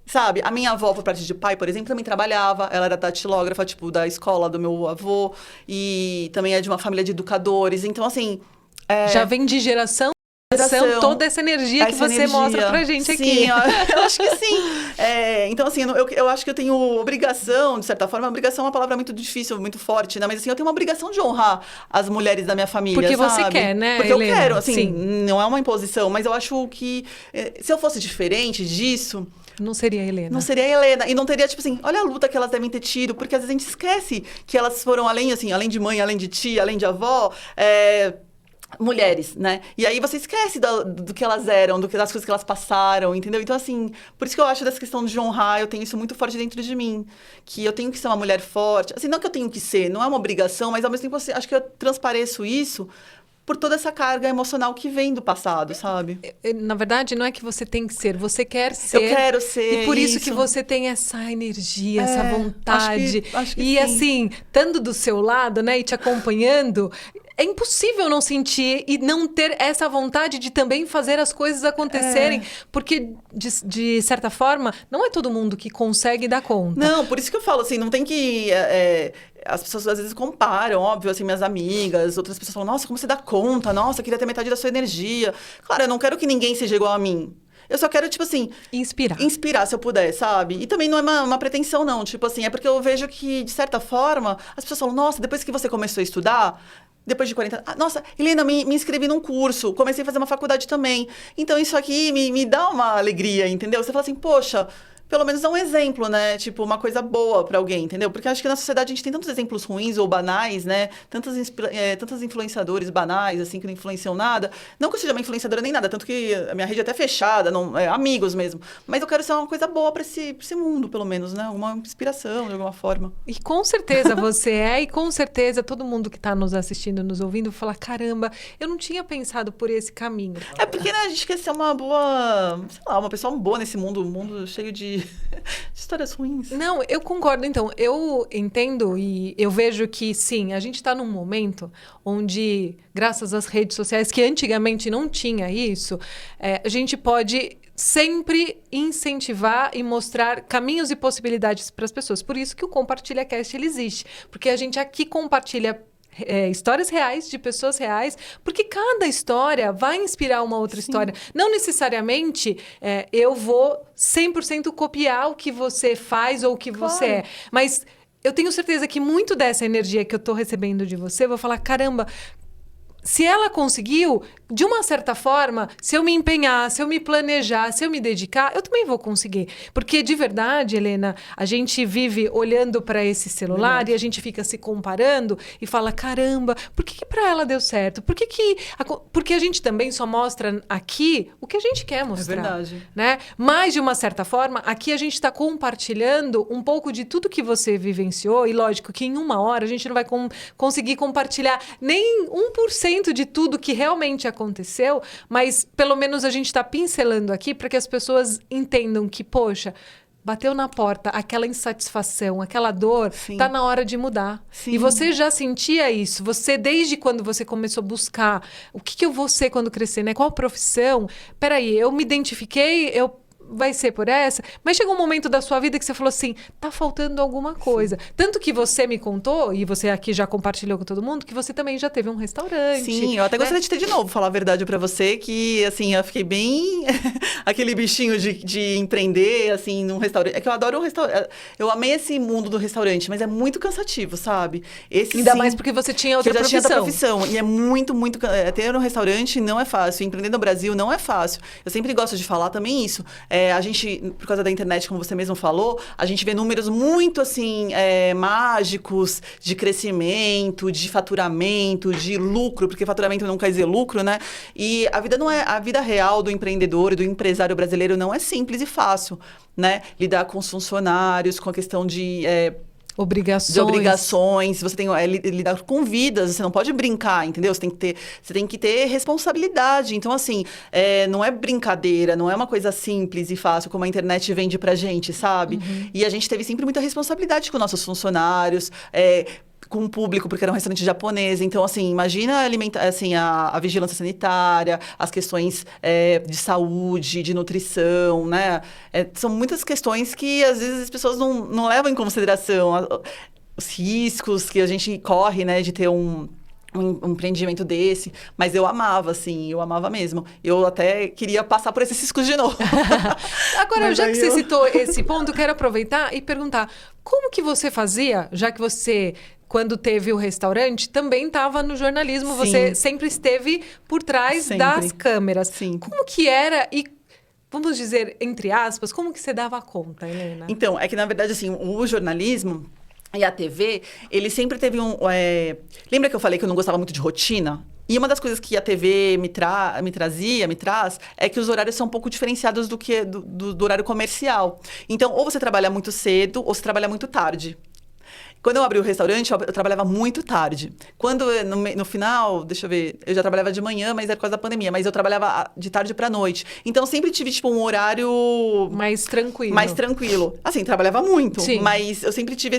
Sabe? A minha avó, por parte de pai, por exemplo, também trabalhava. Ela era datilógrafa, tipo, da escola do meu avô. E também é de uma família de educadores. Então, assim... Já vem de geração toda essa energia que você mostra pra gente aqui. Sim, eu acho que sim. Então, assim, eu acho que eu tenho obrigação, de certa forma. Obrigação é uma palavra muito difícil, muito forte, né? Mas, assim, eu tenho uma obrigação de honrar as mulheres da minha família, porque sabe? você quer, né, Porque Helena? eu quero, assim, Sim. não é uma imposição. Mas eu acho que, se eu fosse diferente disso... Não seria a Helena. Não seria a Helena. E não teria, tipo assim, olha a luta que elas devem ter tido. Porque às vezes a gente esquece que elas foram além, assim, além de mãe, além de tia, além de avó... mulheres, né? E aí você esquece do que elas eram, das coisas que elas passaram, entendeu? Então, assim, por isso que eu acho dessa questão de honrar, eu tenho isso muito forte dentro de mim. Que eu tenho que ser uma mulher forte. Assim, não que eu tenho que ser, não é uma obrigação, mas ao mesmo tempo, acho que eu transpareço isso por toda essa carga emocional que vem do passado, sabe? Na verdade, não é que você tem que ser, você quer ser. Eu quero ser. E por isso que você tem essa energia, essa vontade. Acho que e sim. assim, estando do seu lado, né, e te acompanhando, é impossível não sentir e não ter essa vontade de também fazer as coisas acontecerem. Porque, de certa forma, não é todo mundo que consegue dar conta. Não, por isso que eu falo, assim, não tem que... as pessoas às vezes comparam, óbvio, assim, minhas amigas, outras pessoas falam, nossa, como você dá conta? Nossa, queria ter metade da sua energia. Claro, eu não quero que ninguém seja igual a mim. Eu só quero, tipo assim, inspirar se eu puder, sabe? E também não é uma pretensão, não. Tipo assim, é porque eu vejo que, de certa forma, as pessoas falam, nossa, depois que você começou a estudar, depois de 40 anos, nossa, Helena, me inscrevi num curso, comecei a fazer uma faculdade também. Então, isso aqui me dá uma alegria, entendeu? Você fala assim, poxa, pelo menos dá um exemplo, né? Tipo, uma coisa boa pra alguém, entendeu? Porque acho que na sociedade a gente tem tantos exemplos ruins ou banais, né? Tantos influenciadores banais, assim, que não influenciam nada. Não que eu seja uma influenciadora nem nada, tanto que a minha rede é até fechada, não, amigos mesmo. Mas eu quero ser uma coisa boa pra esse mundo, pelo menos, né? Uma inspiração, de alguma forma. E com certeza você é, e com certeza todo mundo que está nos assistindo, nos ouvindo, fala, caramba, eu não tinha pensado por esse caminho. É porque, né, a gente quer ser uma boa, sei lá, uma pessoa boa nesse mundo, um mundo cheio de histórias ruins. Não, eu concordo. Então, eu entendo e eu vejo que, sim, a gente está num momento onde, graças às redes sociais, que antigamente não tinha isso, a gente pode sempre incentivar e mostrar caminhos e possibilidades para as pessoas. Por isso que o Compartilha Cast ele existe. Porque a gente aqui compartilha histórias reais, de pessoas reais, porque cada história vai inspirar uma outra história. Não necessariamente eu vou 100% copiar o que você faz ou o que você é, mas eu tenho certeza que muito dessa energia que eu estou recebendo de você, eu vou falar, caramba, se ela conseguiu, de uma certa forma, se eu me empenhar, se eu me planejar, se eu me dedicar, eu também vou conseguir. Porque, de verdade, Helena, a gente vive olhando para esse celular e a gente fica se comparando e fala, caramba, por que para ela deu certo? Porque a gente também só mostra aqui o que a gente quer mostrar. É verdade. Né? Mas, de uma certa forma, aqui a gente está compartilhando um pouco de tudo que você vivenciou. E, lógico, que em uma hora a gente não vai conseguir compartilhar nem 1% de tudo que realmente aconteceu, mas pelo menos a gente está pincelando aqui para que as pessoas entendam que, poxa, bateu na porta aquela insatisfação, aquela dor, tá na hora de mudar. Sim. E você já sentia isso? Você, desde quando você começou a buscar o que eu vou ser quando crescer, né? Qual profissão? Peraí, eu me identifiquei, vai ser por essa, mas chegou um momento da sua vida que você falou assim, tá faltando alguma coisa. Tanto que você me contou, e você aqui já compartilhou com todo mundo, que você também já teve um restaurante. Sim, eu até gostaria de ter de novo, falar a verdade pra você, que, assim, eu fiquei bem aquele bichinho de empreender, assim, num restaurante. É que eu adoro um restaurante. Eu amei esse mundo do restaurante, mas é muito cansativo, sabe? Ainda mais porque você tinha outra profissão. Eu já tinha outra profissão. E é muito, muito... Ter um restaurante não é fácil. Empreender no Brasil não é fácil. Eu sempre gosto de falar também isso. A gente, por causa da internet, como você mesmo falou, a gente vê números muito, assim, mágicos de crescimento, de faturamento, de lucro, porque faturamento não quer dizer lucro, né? E a vida real do empreendedor e do empresário brasileiro não é simples e fácil, né? Lidar com os funcionários, com a questão de obrigações, você tem lidar com vidas, você não pode brincar, entendeu? Você tem que ter responsabilidade. Então, assim, não é brincadeira, não é uma coisa simples e fácil como a internet vende pra gente, sabe? Uhum. E a gente teve sempre muita responsabilidade com nossos funcionários, com o público, porque era um restaurante japonês. Então, assim, imagina a vigilância sanitária, as questões de saúde, de nutrição, né? São muitas questões que, às vezes, as pessoas não levam em consideração. Os riscos que a gente corre, né, de ter um empreendimento desse. Mas eu amava, assim, eu amava mesmo. Eu até queria passar por esses riscos de novo. Agora, já que você citou esse ponto, eu quero aproveitar e perguntar, como que você fazia, já que você... Quando teve o restaurante, também estava no jornalismo. Sim. Você sempre esteve por trás das câmeras. Sim. Como que era e, vamos dizer, entre aspas, como que você dava conta, Helena? Então, é que, na verdade, assim, o jornalismo e a TV, ele sempre teve Lembra que eu falei que eu não gostava muito de rotina? E uma das coisas que a TV me traz, é que os horários são um pouco diferenciados do horário comercial. Então, ou você trabalha muito cedo, ou você trabalha muito tarde. Quando eu abri o restaurante, eu trabalhava muito tarde. Quando, no final, deixa eu ver, eu já trabalhava de manhã, mas era por causa da pandemia. Mas eu trabalhava de tarde pra noite. Então, sempre tive, tipo, um horário... Mais tranquilo. Mais tranquilo. Assim, trabalhava muito. Sim. Mas eu sempre tive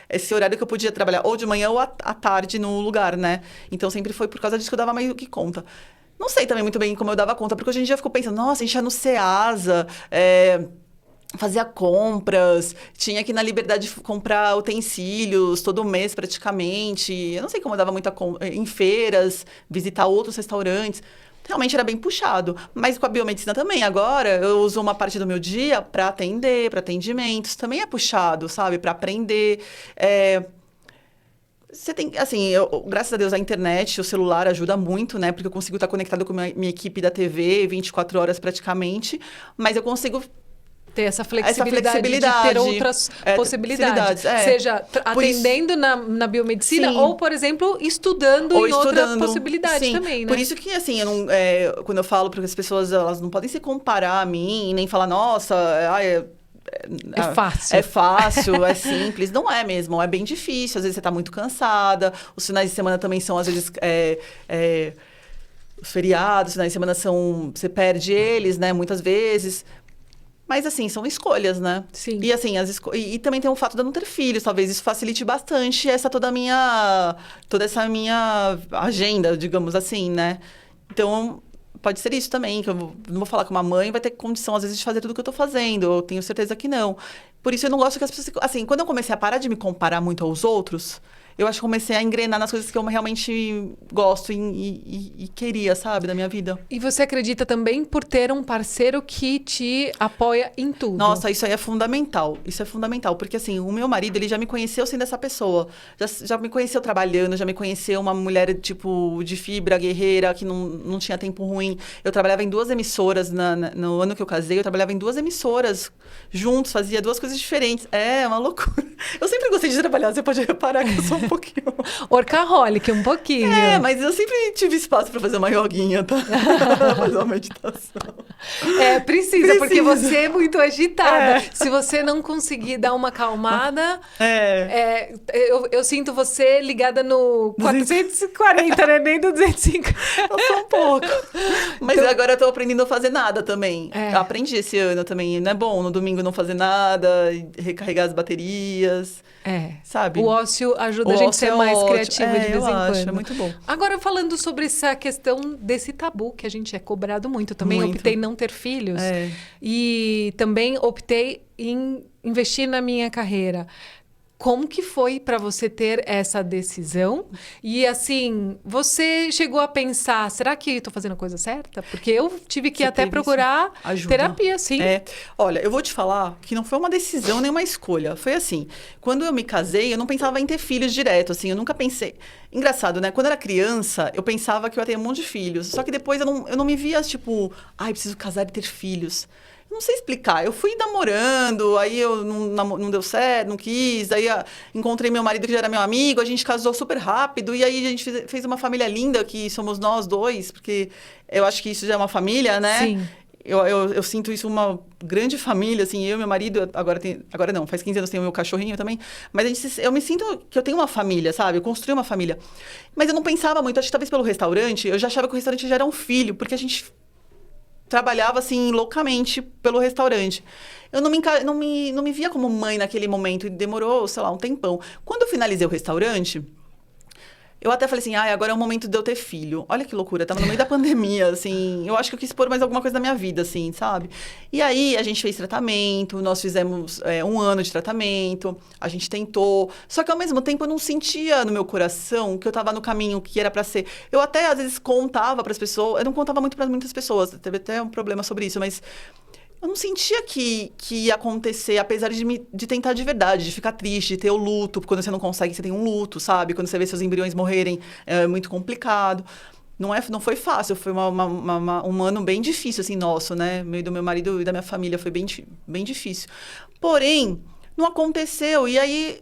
esse horário que eu podia trabalhar ou de manhã ou à tarde no lugar, né? Então, sempre foi por causa disso que eu dava mais do que conta. Não sei também muito bem como eu dava conta, porque hoje em dia eu fico pensando, nossa, a gente ia no Ceasa, fazia compras, tinha que ir na Liberdade comprar utensílios todo mês praticamente. Eu não sei como eu dava muita conta. Em feiras, visitar outros restaurantes. realmente era bem puxado. Mas com a biomedicina também. Agora, eu uso uma parte do meu dia para atender, para atendimentos. Também é puxado, sabe? Para aprender. Você tem, assim, graças a Deus, a internet, o celular ajuda muito, né? Porque eu consigo estar conectado com a minha equipe da TV 24 horas praticamente. Mas eu consigo ter essa flexibilidade de ter outras possibilidades. Seja atendendo na biomedicina ou, por exemplo, estudando em outra possibilidade também, né? Por isso que, assim, quando eu falo para as pessoas, elas não podem se comparar a mim, nem falar, nossa, é fácil. É fácil, é simples. Não é mesmo, é bem difícil. Às vezes você está muito cansada. Os finais de semana também são, às vezes... os feriados, os finais de semana você perde eles, né? Muitas vezes... Mas, assim, são escolhas, né? Sim. E, assim, e também tem o fato de eu não ter filhos. Talvez isso facilite bastante toda essa minha agenda, digamos assim, né? Então, pode ser isso também. Que eu não vou falar que uma mãe vai ter condição, às vezes, de fazer tudo que eu tô fazendo. Eu tenho certeza que não. Por isso, eu não gosto que as pessoas... Assim, quando eu comecei a parar de me comparar muito aos outros... Eu acho que comecei a engrenar nas coisas que eu realmente gosto e queria, sabe, da minha vida. E você acredita também por ter um parceiro que te apoia em tudo? Nossa, isso aí é fundamental. Isso é fundamental. Porque, assim, o meu marido, ele já me conheceu sendo essa pessoa. Já me conheceu trabalhando, já me conheceu uma mulher, tipo, de fibra, guerreira, que não tinha tempo ruim. Eu trabalhava em 2 emissoras. No ano que eu casei, eu trabalhava em 2 emissoras juntos, fazia 2 coisas diferentes. É uma loucura. Eu sempre gostei de trabalhar, você pode reparar que eu sou um pouquinho... Workaholic, um pouquinho. Mas eu sempre tive espaço para fazer uma yoguinha, tá? Fazer uma meditação. Precisa, porque você é muito agitada. Se você não conseguir dar uma acalmada... eu sinto você ligada no 440, né? Nem do 250. Eu sou um pouco. Mas então, agora eu tô aprendendo a fazer nada também. Eu aprendi esse ano também. Não é bom no domingo não fazer nada, recarregar as baterias. Sabe? O ócio ajuda a gente a ser mais criativa de vez em quando. É muito bom. Agora, falando sobre essa questão desse tabu, que a gente é cobrado muito. Também optei em não ter filhos. E também optei em investir na minha carreira. Como que foi para você ter essa decisão? E, assim, você chegou a pensar, será que estou fazendo a coisa certa? Porque eu tive que até procurar terapia, sim. Olha, eu vou te falar que não foi uma decisão nem uma escolha. Foi assim, quando eu me casei, eu não pensava em ter filhos direto, assim, eu nunca pensei... Engraçado, né? Quando eu era criança, eu pensava que eu ia ter um monte de filhos. Só que depois eu não me via, tipo, preciso casar e ter filhos. Não sei explicar. Eu fui namorando, aí eu não deu certo, não quis. Aí encontrei meu marido, que já era meu amigo, a gente casou super rápido. E aí a gente fez uma família linda, que somos nós 2, porque eu acho que isso já é uma família, né? Sim. Eu sinto isso uma grande família, assim, eu e meu marido, agora não, faz 15 anos tenho o meu cachorrinho também, mas eu me sinto que eu tenho uma família, sabe? Eu construí uma família. Mas eu não pensava muito, acho que talvez pelo restaurante, eu já achava que o restaurante já era um filho, porque a gente... trabalhava, assim, loucamente pelo restaurante. Eu não me via como mãe naquele momento. E demorou, sei lá, um tempão. Quando eu finalizei o restaurante, eu até falei assim, agora é o momento de eu ter filho. Olha que loucura, tava no meio da pandemia, assim. Eu acho que eu quis pôr mais alguma coisa na minha vida, assim, sabe? E aí, a gente fez tratamento, nós fizemos 1 ano de tratamento, a gente tentou. Só que, ao mesmo tempo, eu não sentia no meu coração que eu tava no caminho que era pra ser. Eu até, às vezes, contava pras pessoas. Eu não contava muito pra muitas pessoas. Teve até um problema sobre isso, mas... eu não sentia que ia acontecer, apesar de tentar de verdade, de ficar triste, de ter o luto. Porque quando você não consegue, você tem um luto, sabe? Quando você vê seus embriões morrerem, é muito complicado. Não foi fácil, foi um ano bem difícil, assim, nosso, né? Meio do meu marido e da minha família, foi bem, bem difícil. Porém, não aconteceu. E aí...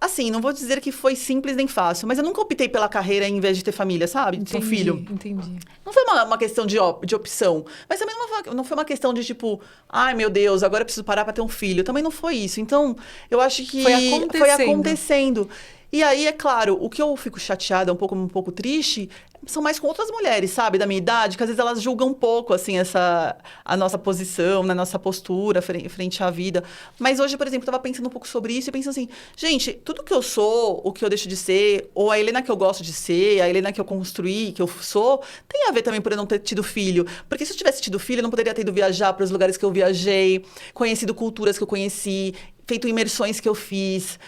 assim, não vou dizer que foi simples nem fácil, mas eu nunca optei pela carreira em vez de ter família, sabe? Ter um filho. Entendi. Não foi uma questão de opção, mas também não foi uma questão de tipo, ai meu Deus, agora eu preciso parar para ter um filho. Também não foi isso. Então, eu acho que foi acontecendo. E aí, é claro, o que eu fico chateada, um pouco triste, são mais com outras mulheres, sabe, da minha idade, que às vezes elas julgam um pouco, assim, a nossa posição, a nossa postura frente à vida. Mas hoje, por exemplo, eu estava pensando um pouco sobre isso e pensando assim, gente, tudo que eu sou, o que eu deixo de ser, ou a Helena que eu gosto de ser, a Helena que eu construí, que eu sou, tem a ver também por eu não ter tido filho. Porque se eu tivesse tido filho, eu não poderia ter ido viajar para os lugares que eu viajei, conhecido culturas que eu conheci, feito imersões que eu fiz,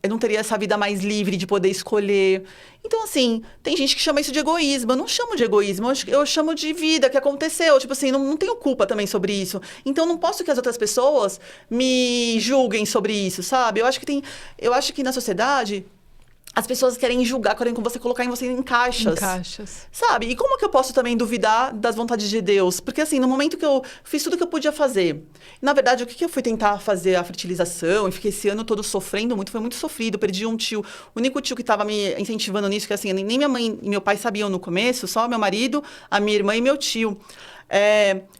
eu não teria essa vida mais livre de poder escolher. Então, assim, tem gente que chama isso de egoísmo. Eu não chamo de egoísmo, eu chamo de vida que aconteceu. Tipo assim, não tenho culpa também sobre isso. Então, não posso que as outras pessoas me julguem sobre isso, sabe? Eu acho que na sociedade as pessoas querem julgar, querem você colocar você em caixas. Em caixas. Sabe? E como que eu posso também duvidar das vontades de Deus? Porque assim, no momento que eu fiz tudo que eu podia fazer, na verdade, o que eu fui tentar fazer a fertilização e fiquei esse ano todo sofrendo muito, foi muito sofrido, perdi um tio, o único tio que estava me incentivando nisso, que assim, nem minha mãe e meu pai sabiam no começo, só meu marido, a minha irmã e meu tio.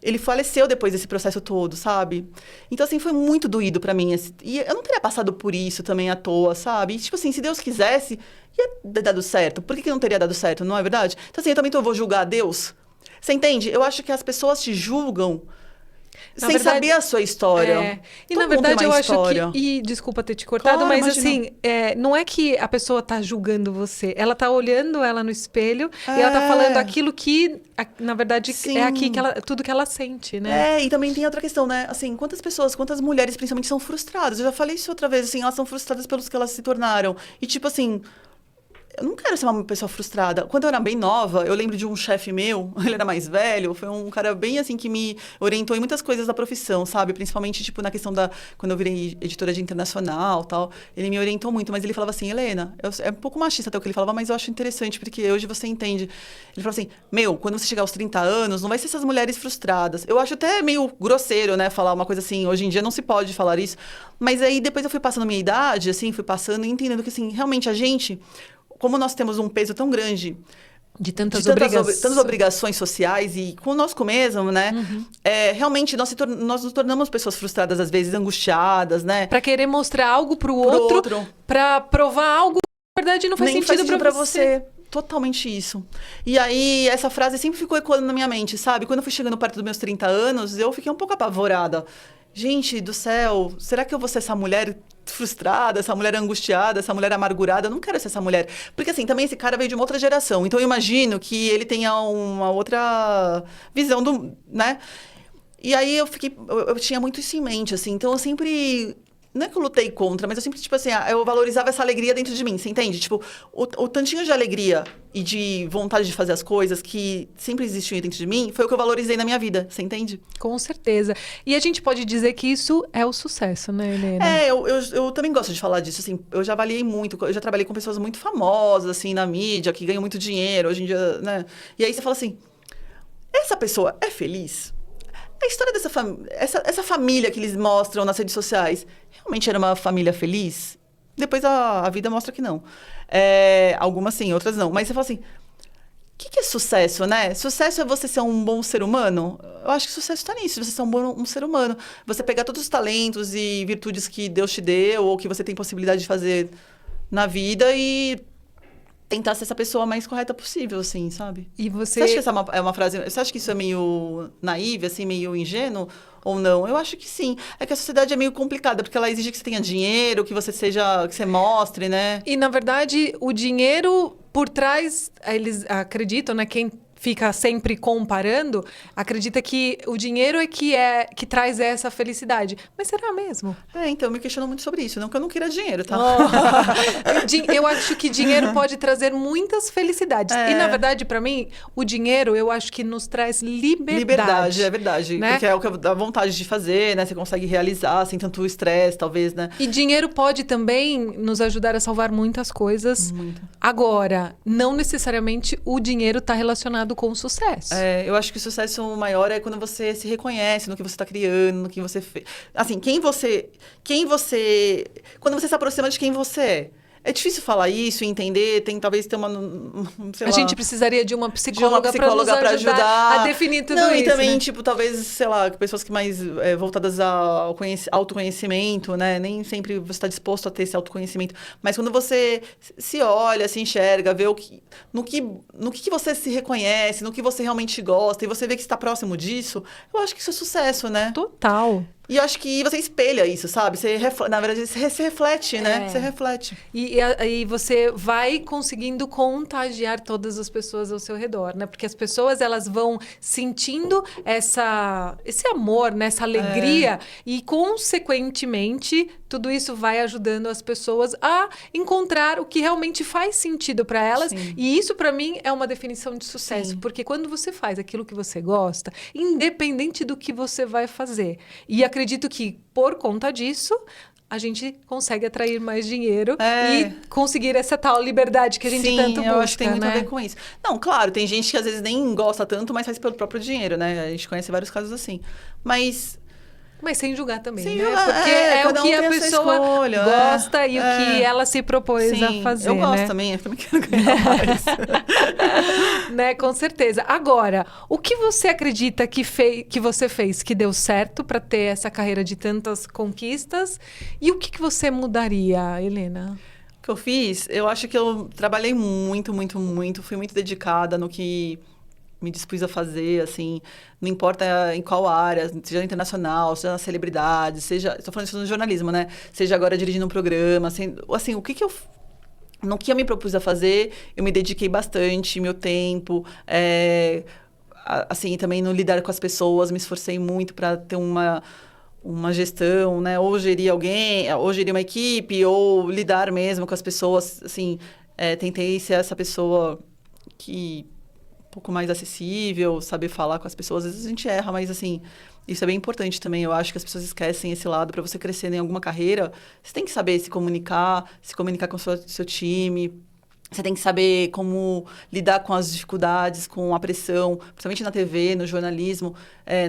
Ele faleceu depois desse processo todo, sabe? Então, assim, foi muito doído pra mim. E eu não teria passado por isso também à toa, sabe? E, tipo assim, se Deus quisesse, ia ter dado certo. Por que não teria dado certo, não é verdade? Então, assim, eu também vou julgar Deus. Você entende? Eu acho que as pessoas te julgam sem saber a sua história. E Todo na mundo tem verdade uma eu história. acho que, e desculpa ter te cortado, Claro, mas imagina. assim, não é que a pessoa tá julgando você, ela tá olhando ela no espelho e ela tá falando aquilo que, na verdade, Sim. é aqui que tudo que ela sente, né? E também tem outra questão, né? Assim, quantas mulheres, principalmente, são frustradas? Eu já falei isso outra vez, assim, elas são frustradas pelos que elas se tornaram. E, tipo assim, eu não quero ser uma pessoa frustrada. Quando eu era bem nova, eu lembro de um chefe meu, ele era mais velho, foi um cara bem assim que me orientou em muitas coisas da profissão, sabe? Principalmente, tipo, na questão quando eu virei editora de internacional tal. Ele me orientou muito, mas ele falava assim, Helena, é um pouco machista até o que ele falava, mas eu acho interessante, porque hoje você entende. Ele falou assim, quando você chegar aos 30 anos, não vai ser essas mulheres frustradas. Eu acho até meio grosseiro, né, falar uma coisa assim, hoje em dia não se pode falar isso. Mas aí depois eu fui passando a minha idade, assim, fui passando e entendendo que, assim, realmente a gente, como nós temos um peso tão grande De tantas tantas obrigações sociais e conosco mesmo, né? Realmente nós nos tornamos pessoas frustradas, às vezes angustiadas, né? Pra querer mostrar algo pro outro, pra provar algo que na verdade não faz Nem sentido faz sentido pra pra você. Totalmente isso. E aí, essa frase sempre ficou ecoando na minha mente, sabe? Quando eu fui chegando perto dos meus 30 anos, eu fiquei um pouco apavorada. Gente do céu, será que eu vou ser essa mulher frustrada, essa mulher angustiada, essa mulher amargurada? Eu não quero ser essa mulher. Porque, assim, também esse cara veio de uma outra geração. Então, eu imagino que ele tenha uma outra visão né? E aí, eu tinha muito isso em mente, assim. Então, eu sempre... Não é que eu lutei contra, mas eu sempre, tipo assim, eu valorizava essa alegria dentro de mim, você entende? Tipo, o tantinho de alegria e de vontade de fazer as coisas que sempre existiu dentro de mim, foi o que eu valorizei na minha vida, você entende? Com certeza. E a gente pode dizer que isso é o sucesso, né, Helena? Eu também gosto de falar disso, assim, eu já avaliei muito, eu já trabalhei com pessoas muito famosas, assim, na mídia, que ganham muito dinheiro, hoje em dia, né? E aí você fala assim, essa pessoa é feliz? A história dessa família, essa família que eles mostram nas redes sociais, realmente era uma família feliz? Depois a vida mostra que não. Algumas sim, outras não. Mas você fala assim, o que é sucesso, né? Sucesso é você ser um bom ser humano? Eu acho que sucesso está nisso, você ser um ser humano. Você pegar todos os talentos e virtudes que Deus te deu, ou que você tem possibilidade de fazer na vida e tentar ser essa pessoa mais correta possível, assim, sabe? E Você acha que essa é uma frase... Você acha que isso é meio naive, assim, meio ingênuo? Ou não? Eu acho que sim. É que a sociedade é meio complicada, porque ela exige que você tenha dinheiro, que você mostre, né? E, na verdade, o dinheiro por trás, eles acreditam, né? Quem fica sempre comparando, acredita que o dinheiro é que traz essa felicidade. Mas será mesmo? Então, eu me questiono muito sobre isso. Não que eu não queira dinheiro, tá? Eu acho que dinheiro pode trazer muitas felicidades. E, na verdade, para mim, o dinheiro, eu acho que nos traz liberdade. Liberdade, é verdade. Né? Porque é o que dá vontade de fazer, né? Você consegue realizar sem tanto estresse, talvez, né? E dinheiro pode também nos ajudar a salvar muitas coisas. Muito. Agora, não necessariamente o dinheiro está relacionado com o sucesso. Eu acho que o sucesso maior é quando você se reconhece no que você está criando, no que você fez. Assim, quando você se aproxima de quem você é. É difícil falar isso e entender, talvez ter uma, sei A lá, gente precisaria de uma psicóloga para nos ajudar a definir tudo não, isso. E também, né? tipo, talvez, sei lá, pessoas que mais voltadas ao autoconhecimento, né? Nem sempre você está disposto a ter esse autoconhecimento. Mas quando você se olha, se enxerga, vê no que você se reconhece, no que você realmente gosta, e você vê que está próximo disso, eu acho que isso é sucesso, né? Total. E eu acho que você espelha isso, sabe? Na verdade, você se reflete, né? Você reflete. E você vai conseguindo contagiar todas as pessoas ao seu redor, né? Porque as pessoas, elas vão sentindo esse amor, né? Essa alegria. E, consequentemente, tudo isso vai ajudando as pessoas a encontrar o que realmente faz sentido para elas. Sim. E isso, para mim, é uma definição de sucesso. Sim. Porque quando você faz aquilo que você gosta, independente do que você vai fazer. E acredito que, por conta disso, a gente consegue atrair mais dinheiro e conseguir essa tal liberdade que a gente tanto busca, eu acho que tem muito né? a ver com isso. Não, claro, tem gente que às vezes nem gosta tanto, mas faz pelo próprio dinheiro, né? A gente conhece vários casos assim. Mas sem julgar também, sem né? julgar, Porque é o cada um que tem a a sua pessoa escolha, gosta e o que ela se propôs a fazer, eu gosto né? também, eu também quero ganhar mais. Né, com certeza. Agora, o que você acredita que você fez que deu certo para ter essa carreira de tantas conquistas? E o que você mudaria, Helena? O que eu fiz, eu acho que eu trabalhei muito, muito, muito, fui muito dedicada no que me dispus a fazer, assim, não importa em qual área, seja internacional, seja na celebridade, seja, estou falando isso no jornalismo, né? Seja agora dirigindo um programa, assim, no que eu me propus a fazer, eu me dediquei bastante, meu tempo, assim, também no lidar com as pessoas, me esforcei muito para ter uma gestão, né? Ou gerir alguém, ou gerir uma equipe, ou lidar mesmo com as pessoas, assim, tentei ser essa pessoa que um pouco mais acessível, saber falar com as pessoas. Às vezes a gente erra, mas assim, isso é bem importante também. Eu acho que as pessoas esquecem esse lado. Para você crescer em alguma carreira, você tem que saber se comunicar com o seu time. Você tem que saber como lidar com as dificuldades, com a pressão, principalmente na TV, no jornalismo,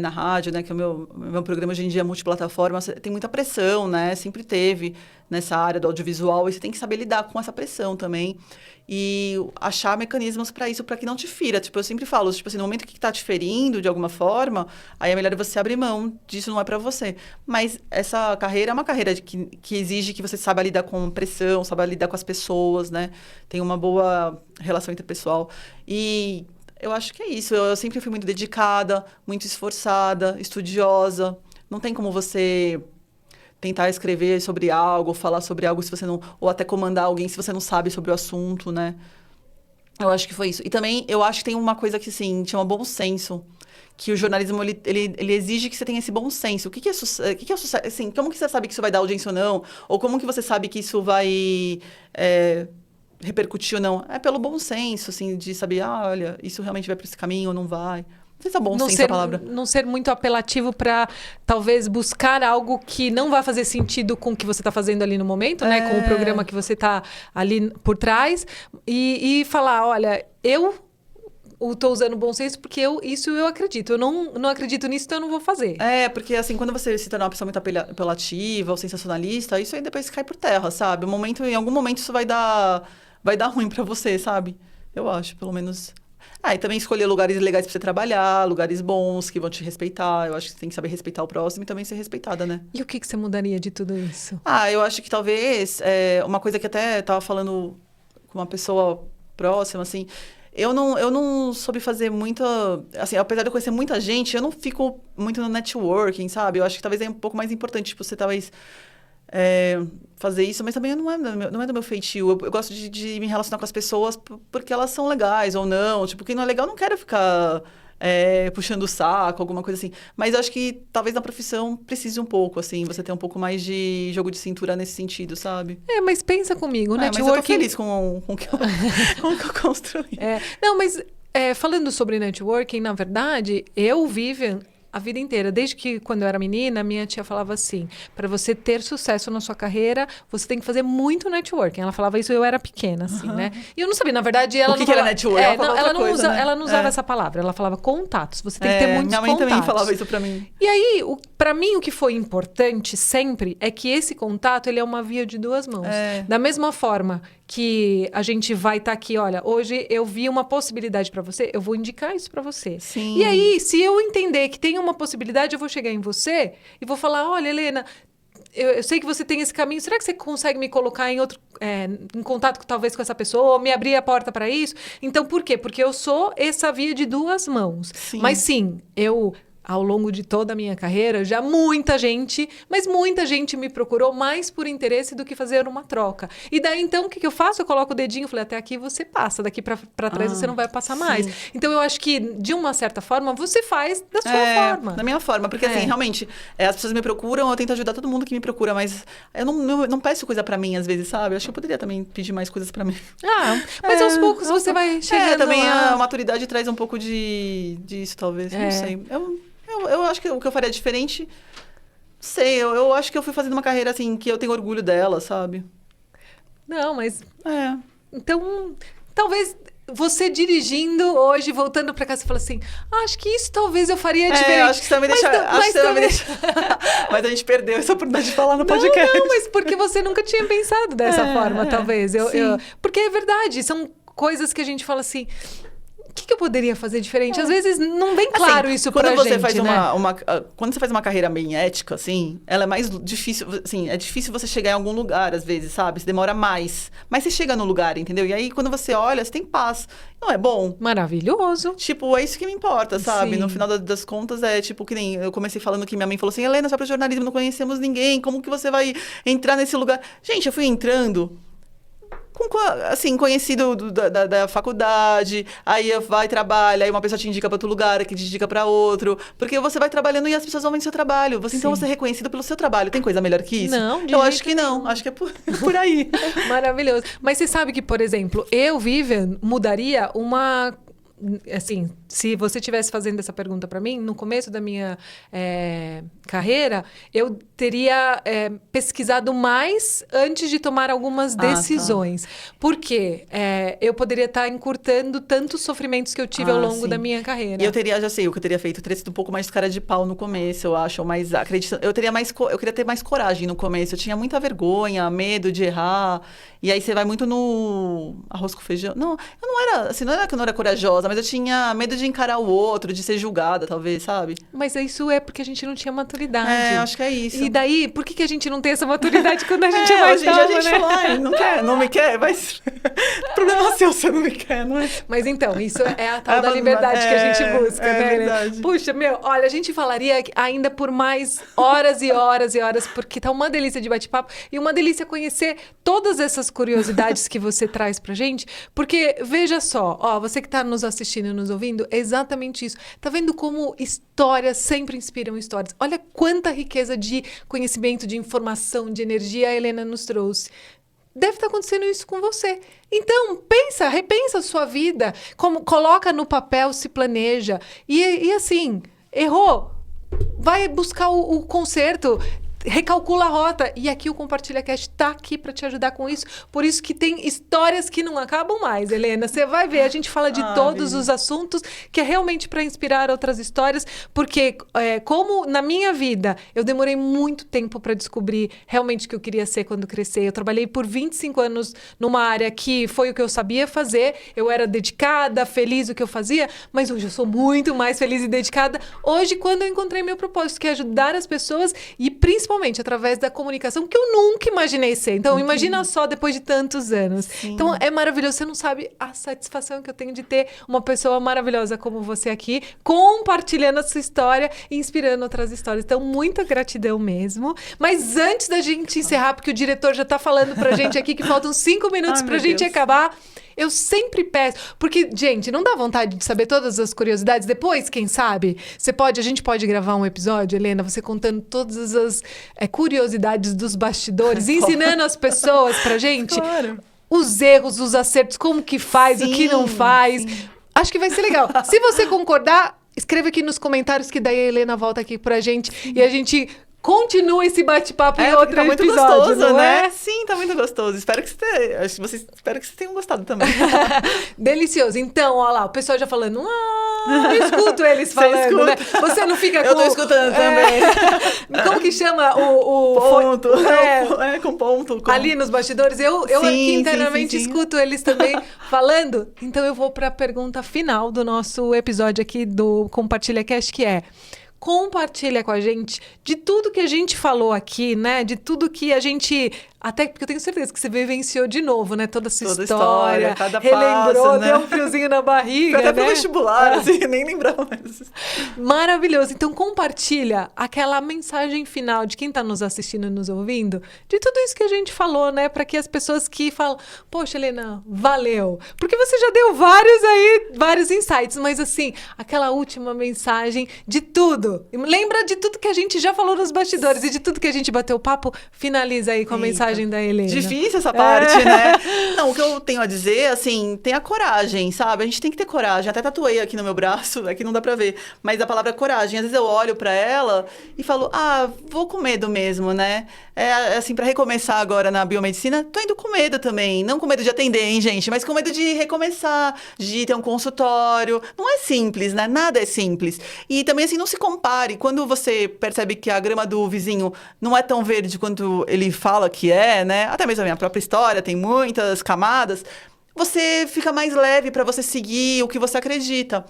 na rádio, né? Que o meu programa hoje em dia é multiplataforma. Tem muita pressão, né? Sempre teve nessa área do audiovisual. E você tem que saber lidar com essa pressão também. E achar mecanismos para isso, para que não te fira. Tipo, eu sempre falo, tipo assim, no momento que está te ferindo de alguma forma, aí é melhor você abrir mão disso, não é para você. Mas essa carreira é uma carreira que exige que você saiba lidar com pressão, saiba lidar com as pessoas, né? Tem uma boa relação interpessoal. E eu acho que é isso. Eu sempre fui muito dedicada, muito esforçada, estudiosa. Não tem como você tentar escrever sobre algo, falar sobre algo se você não... Ou até comandar alguém se você não sabe sobre o assunto, né? Eu acho que foi isso. E também, eu acho que tem uma coisa que, assim, chama bom senso. Que o jornalismo, ele exige que você tenha esse bom senso. O que é sucesso? Assim, como que você sabe que isso vai dar audiência ou não? Ou como que você sabe que isso vai repercutir ou não? É pelo bom senso, assim, de saber, olha, isso realmente vai para esse caminho ou não vai. Não sei se é bom senso a palavra. Não ser muito apelativo para, talvez, buscar algo que não vai fazer sentido com o que você está fazendo ali no momento, né? Com o programa que você está ali por trás. E falar, olha, eu estou usando bom senso porque isso eu acredito. Eu não acredito nisso, então eu não vou fazer. Porque assim, quando você se tornar uma pessoa muito apelativa ou sensacionalista, isso aí depois cai por terra, sabe? Em algum momento isso vai dar ruim para você, sabe? Eu acho, pelo menos... e também escolher lugares legais para você trabalhar, lugares bons que vão te respeitar. Eu acho que você tem que saber respeitar o próximo e também ser respeitada, né? E o que você mudaria de tudo isso? Eu acho que talvez, uma coisa que até estava falando com uma pessoa próxima, assim, eu não soube fazer muita... Assim, apesar de eu conhecer muita gente, eu não fico muito no networking, sabe? Eu acho que talvez é um pouco mais importante, tipo, você talvez... fazer isso, mas também não é do meu feitio. Eu gosto de me relacionar com as pessoas porque elas são legais ou não. Tipo, quem não é legal, não quero ficar puxando o saco, alguma coisa assim. Mas eu acho que talvez na profissão precise um pouco, assim, você ter um pouco mais de jogo de cintura nesse sentido, sabe? Mas pensa comigo, networking... Mas eu tô feliz com o que eu construí. Não, mas falando sobre networking, na verdade, Vivian, a vida inteira, desde que quando eu era menina, minha tia falava assim, para você ter sucesso na sua carreira, você tem que fazer muito networking. Ela falava isso, eu era pequena, assim, né? E eu não sabia, na verdade, ela o que era networking? Ela não usava essa palavra, ela falava contatos, você tem que ter muitos contatos. Minha mãe também falava isso para mim. E aí, para mim, o que foi importante sempre é que esse contato, ele é uma via de duas mãos. Da mesma forma que a gente vai estar aqui, olha, hoje eu vi uma possibilidade para você, eu vou indicar isso para você. Sim. E aí, se eu entender que tem uma possibilidade, eu vou chegar em você e vou falar, olha, Helena, eu sei que você tem esse caminho, será que você consegue me colocar em contato talvez com essa pessoa, ou me abrir a porta para isso? Então, por quê? Porque eu sou essa via de duas mãos. Sim. Mas sim, ao longo de toda a minha carreira, já muita gente, mas muita gente me procurou mais por interesse do que fazer uma troca. E daí, então, o que eu faço? Eu coloco o dedinho e falei, até aqui você passa, daqui pra trás você não vai passar mais. Então, eu acho que, de uma certa forma, você faz da sua forma. Da minha forma, porque assim, realmente, as pessoas me procuram, eu tento ajudar todo mundo que me procura, mas eu não peço coisa pra mim, às vezes, sabe? Eu acho que eu poderia também pedir mais coisas pra mim. Mas aos poucos você vai chegando também lá. a maturidade traz um pouco disso, talvez. Não sei. Eu acho que o que eu faria diferente... Não sei, eu acho que eu fui fazendo uma carreira, assim, que eu tenho orgulho dela, sabe? Não, mas... Então, talvez... Você dirigindo hoje, voltando pra casa, você fala assim, acho que isso talvez eu faria diferente. Acho que você vai me deixar... Mas a gente perdeu essa oportunidade de falar no podcast. Não, mas porque você nunca tinha pensado dessa forma, talvez. Porque é verdade, são coisas que a gente fala assim... O que eu poderia fazer diferente? Às vezes não vem claro isso pra gente, quando você faz uma carreira bem ética, assim, ela é mais difícil, assim, é difícil você chegar em algum lugar, às vezes, sabe? Você demora mais. Mas você chega no lugar, entendeu? E aí, quando você olha, você tem paz. Não é bom? Maravilhoso. Tipo, é isso que me importa, sabe? Sim. No final das contas, é tipo, que nem eu comecei falando que minha mãe falou assim, Helena, só para jornalismo, não conhecemos ninguém, como que você vai entrar nesse lugar? Gente, eu fui entrando... assim, conhecido da faculdade, aí vai, trabalha, aí uma pessoa te indica para outro lugar, que te indica para outro, porque você vai trabalhando e as pessoas vão vendo seu trabalho. Então você é reconhecido pelo seu trabalho. Tem coisa melhor que isso? Não, eu acho que não. Acho que é por aí. Maravilhoso. Mas você sabe que, por exemplo, eu, Vivian, mudaria uma... Assim, se você estivesse fazendo essa pergunta para mim, no começo da minha carreira, eu teria pesquisado mais antes de tomar algumas decisões. Porque eu poderia estar encurtando tantos sofrimentos que eu tive ao longo da minha carreira. E eu teria, já sei, o que eu teria feito, eu teria sido um pouco mais cara de pau no começo, eu acho, mais acreditando. Eu queria ter mais coragem no começo. Eu tinha muita vergonha, medo de errar. E aí você vai muito no arroz com feijão. Não, eu não era, assim, não era que eu não era corajosa, mas eu tinha medo de encarar o outro, de ser julgada, talvez, sabe? Mas isso é porque a gente não tinha maturidade. Acho que é isso. E daí, por que a gente não tem essa maturidade quando a gente é mais nova, a gente fala, não me quer, mas problema seu, você não me quer, não é? Mas então, isso é a tal da liberdade que a gente busca, né? É verdade. Puxa, olha, a gente falaria ainda por mais horas e horas e horas, porque tá uma delícia de bate-papo e uma delícia conhecer todas essas curiosidades que você traz pra gente, porque veja só, você que tá nos assistindo e nos ouvindo, é exatamente isso. Tá vendo como histórias sempre inspiram histórias? Olha quanta riqueza de conhecimento, de informação, de energia a Helena nos trouxe. Deve estar acontecendo isso com você. Então, repensa a sua vida, coloca no papel, se planeja. E assim, errou, vai buscar o conserto, recalcula a rota. E aqui o Compartilha Cast está aqui para te ajudar com isso. Por isso que tem histórias que não acabam mais, Helena. Você vai ver, a gente fala de todos os assuntos, que é realmente para inspirar outras histórias, porque como na minha vida eu demorei muito tempo para descobrir realmente o que eu queria ser quando crescer. Eu trabalhei por 25 anos numa área que foi o que eu sabia fazer, eu era dedicada, feliz no que eu fazia, mas hoje eu sou muito mais feliz e dedicada. Hoje, quando eu encontrei meu propósito, que é ajudar as pessoas e principalmente através da comunicação, que eu nunca imaginei ser. Então, imagina só depois de tantos anos. Sim. Então, é maravilhoso. Você não sabe a satisfação que eu tenho de ter uma pessoa maravilhosa como você aqui, compartilhando a sua história e inspirando outras histórias. Então, muita gratidão mesmo. Mas antes da gente encerrar, porque o diretor já está falando pra gente aqui que faltam 5 minutos pra gente acabar, eu sempre peço, porque, gente, não dá vontade de saber todas as curiosidades. Depois, quem sabe, a gente pode gravar um episódio, Helena, você contando todas as curiosidades dos bastidores, ensinando as pessoas pra gente os erros, os acertos, como que faz, o que não faz. Acho que vai ser legal. Se você concordar, escreva aqui nos comentários que daí a Helena volta aqui pra gente e a gente continua esse bate-papo em outro episódio, muito gostoso, não é? Sim, tá muito gostoso. Espero que vocês tenham gostado também. Delicioso. Então, olha lá, o pessoal já falando, eu escuto eles falando, né? Você não fica com... Eu tô escutando também. Como que chama o ponto? Com ponto. Ali nos bastidores, eu aqui internamente escuto eles também falando. Então, eu vou para a pergunta final do nosso episódio aqui do Compartilha Cast, que é: compartilha com a gente de tudo que a gente falou aqui, né? De tudo que a gente... Até porque eu tenho certeza que você vivenciou de novo, né? Toda essa história, cada relembrou, passo, né? deu um friozinho na barriga, Foi até né? pro vestibular, assim, nem lembrava mais. Maravilhoso. Então, compartilha aquela mensagem final de quem está nos assistindo e nos ouvindo, de tudo isso que a gente falou, né? Para que as pessoas que falam, poxa, Helena, valeu. Porque você já deu vários insights, mas assim, aquela última mensagem de tudo. Lembra de tudo que a gente já falou nos bastidores e de tudo que a gente bateu papo, finaliza aí com a mensagem da Helena. Difícil essa parte, né? Não, o que eu tenho a dizer, assim, tenha coragem, sabe? A gente tem que ter coragem. Até tatuei aqui no meu braço, aqui não dá pra ver. Mas a palavra coragem, às vezes eu olho pra ela e falo, vou com medo mesmo, né? Assim, pra recomeçar agora na biomedicina, tô indo com medo também. Não com medo de atender, hein, gente? Mas com medo de recomeçar, de ter um consultório. Não é simples, né? Nada é simples. E também, assim, não se compare. Quando você percebe que a grama do vizinho não é tão verde quanto ele fala que é, né? Até mesmo a minha própria história tem muitas camadas. Você fica mais leve para você seguir o que você acredita.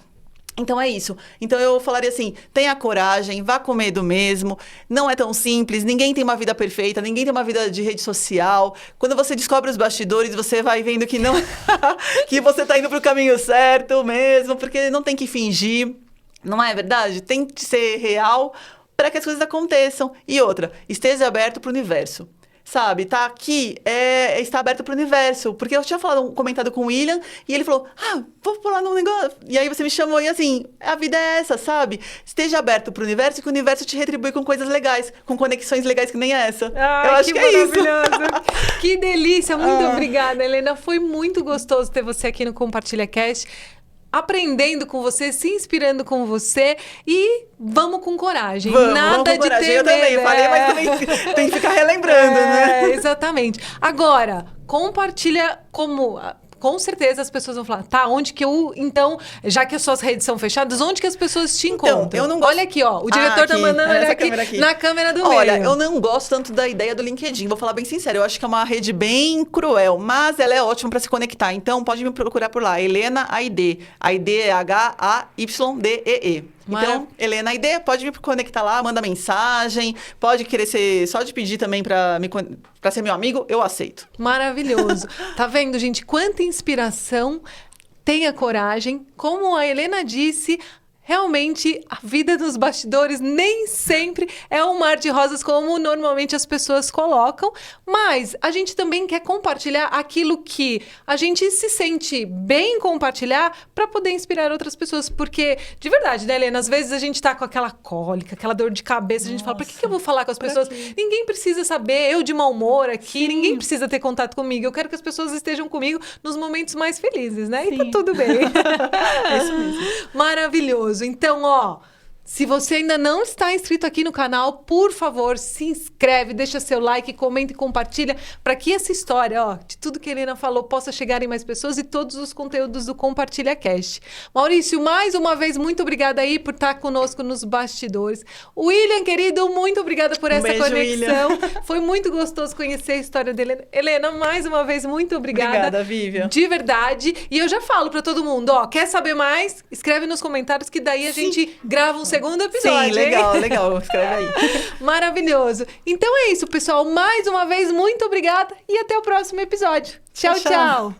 Então é isso. Então eu falaria assim, tenha coragem, vá com medo mesmo. Não é tão simples, ninguém tem uma vida perfeita, ninguém tem uma vida de rede social. Quando você descobre os bastidores, você vai vendo que não que você tá indo pro caminho certo mesmo, porque não tem que fingir. Não é verdade? Tem que ser real para que as coisas aconteçam. E outra, esteja aberto para o universo. Sabe, tá aqui, está aberto para o universo. Porque eu tinha comentado com o William, e ele falou, vou pular num negócio. E aí você me chamou, e assim, a vida é essa, sabe? Esteja aberto para o universo, que o universo te retribui com coisas legais, com conexões legais que nem essa. Eu acho que é isso. Que delícia, muito obrigada, Helena. Foi muito gostoso ter você aqui no Compartilha Cast. Aprendendo com você, se inspirando com você e vamos com coragem. Nada de ter medo. Eu também falei, mas também tem que ficar relembrando, né? Exatamente. Agora, compartilha como... Com certeza as pessoas vão falar, onde que eu... Então, já que as suas redes são fechadas, onde que as pessoas te encontram? Então, eu não gosto... Olha aqui, ó. O diretor tá mandando olhar aqui na câmera do meio. Olha, eu não gosto tanto da ideia do LinkedIn. Vou falar bem sincero. Eu acho que é uma rede bem cruel, mas ela é ótima para se conectar. Então, pode me procurar por lá. Helena Aide. Aide é H-A-Y-D-E-E. Então, Helena Aide, pode me conectar lá, manda mensagem. Pode querer ser... Só de pedir também para ser meu amigo, eu aceito. Maravilhoso. Tá vendo, gente? Quanta inspiração. Tenha coragem. Como a Helena disse... Realmente, a vida nos bastidores nem sempre é um mar de rosas como normalmente as pessoas colocam, mas a gente também quer compartilhar aquilo que a gente se sente bem em compartilhar para poder inspirar outras pessoas, porque, de verdade, né, Helena? Às vezes a gente tá com aquela cólica, aquela dor de cabeça, a gente fala, pra que eu vou falar com as pessoas? Ninguém precisa saber, eu de mau humor aqui, ninguém precisa ter contato comigo, eu quero que as pessoas estejam comigo nos momentos mais felizes, né? E tá tudo bem. É isso mesmo. Maravilhoso. Então, ó, se você ainda não está inscrito aqui no canal, por favor, se inscreve, deixa seu like, comenta e compartilha para que essa história, ó, de tudo que a Helena falou, possa chegar em mais pessoas e todos os conteúdos do Compartilha Cast. Maurício, mais uma vez, muito obrigada aí por estar conosco nos bastidores. William, querido, muito obrigada por essa conexão. William. Foi muito gostoso conhecer a história da Helena. Helena, mais uma vez, muito obrigada. Obrigada, Vivian. De verdade. E eu já falo para todo mundo, ó, quer saber mais? Escreve nos comentários que daí a gente grava um segundo episódio. Sim, legal. Escreve aí. Maravilhoso. Então é isso, pessoal. Mais uma vez, muito obrigada e até o próximo episódio. Tchau.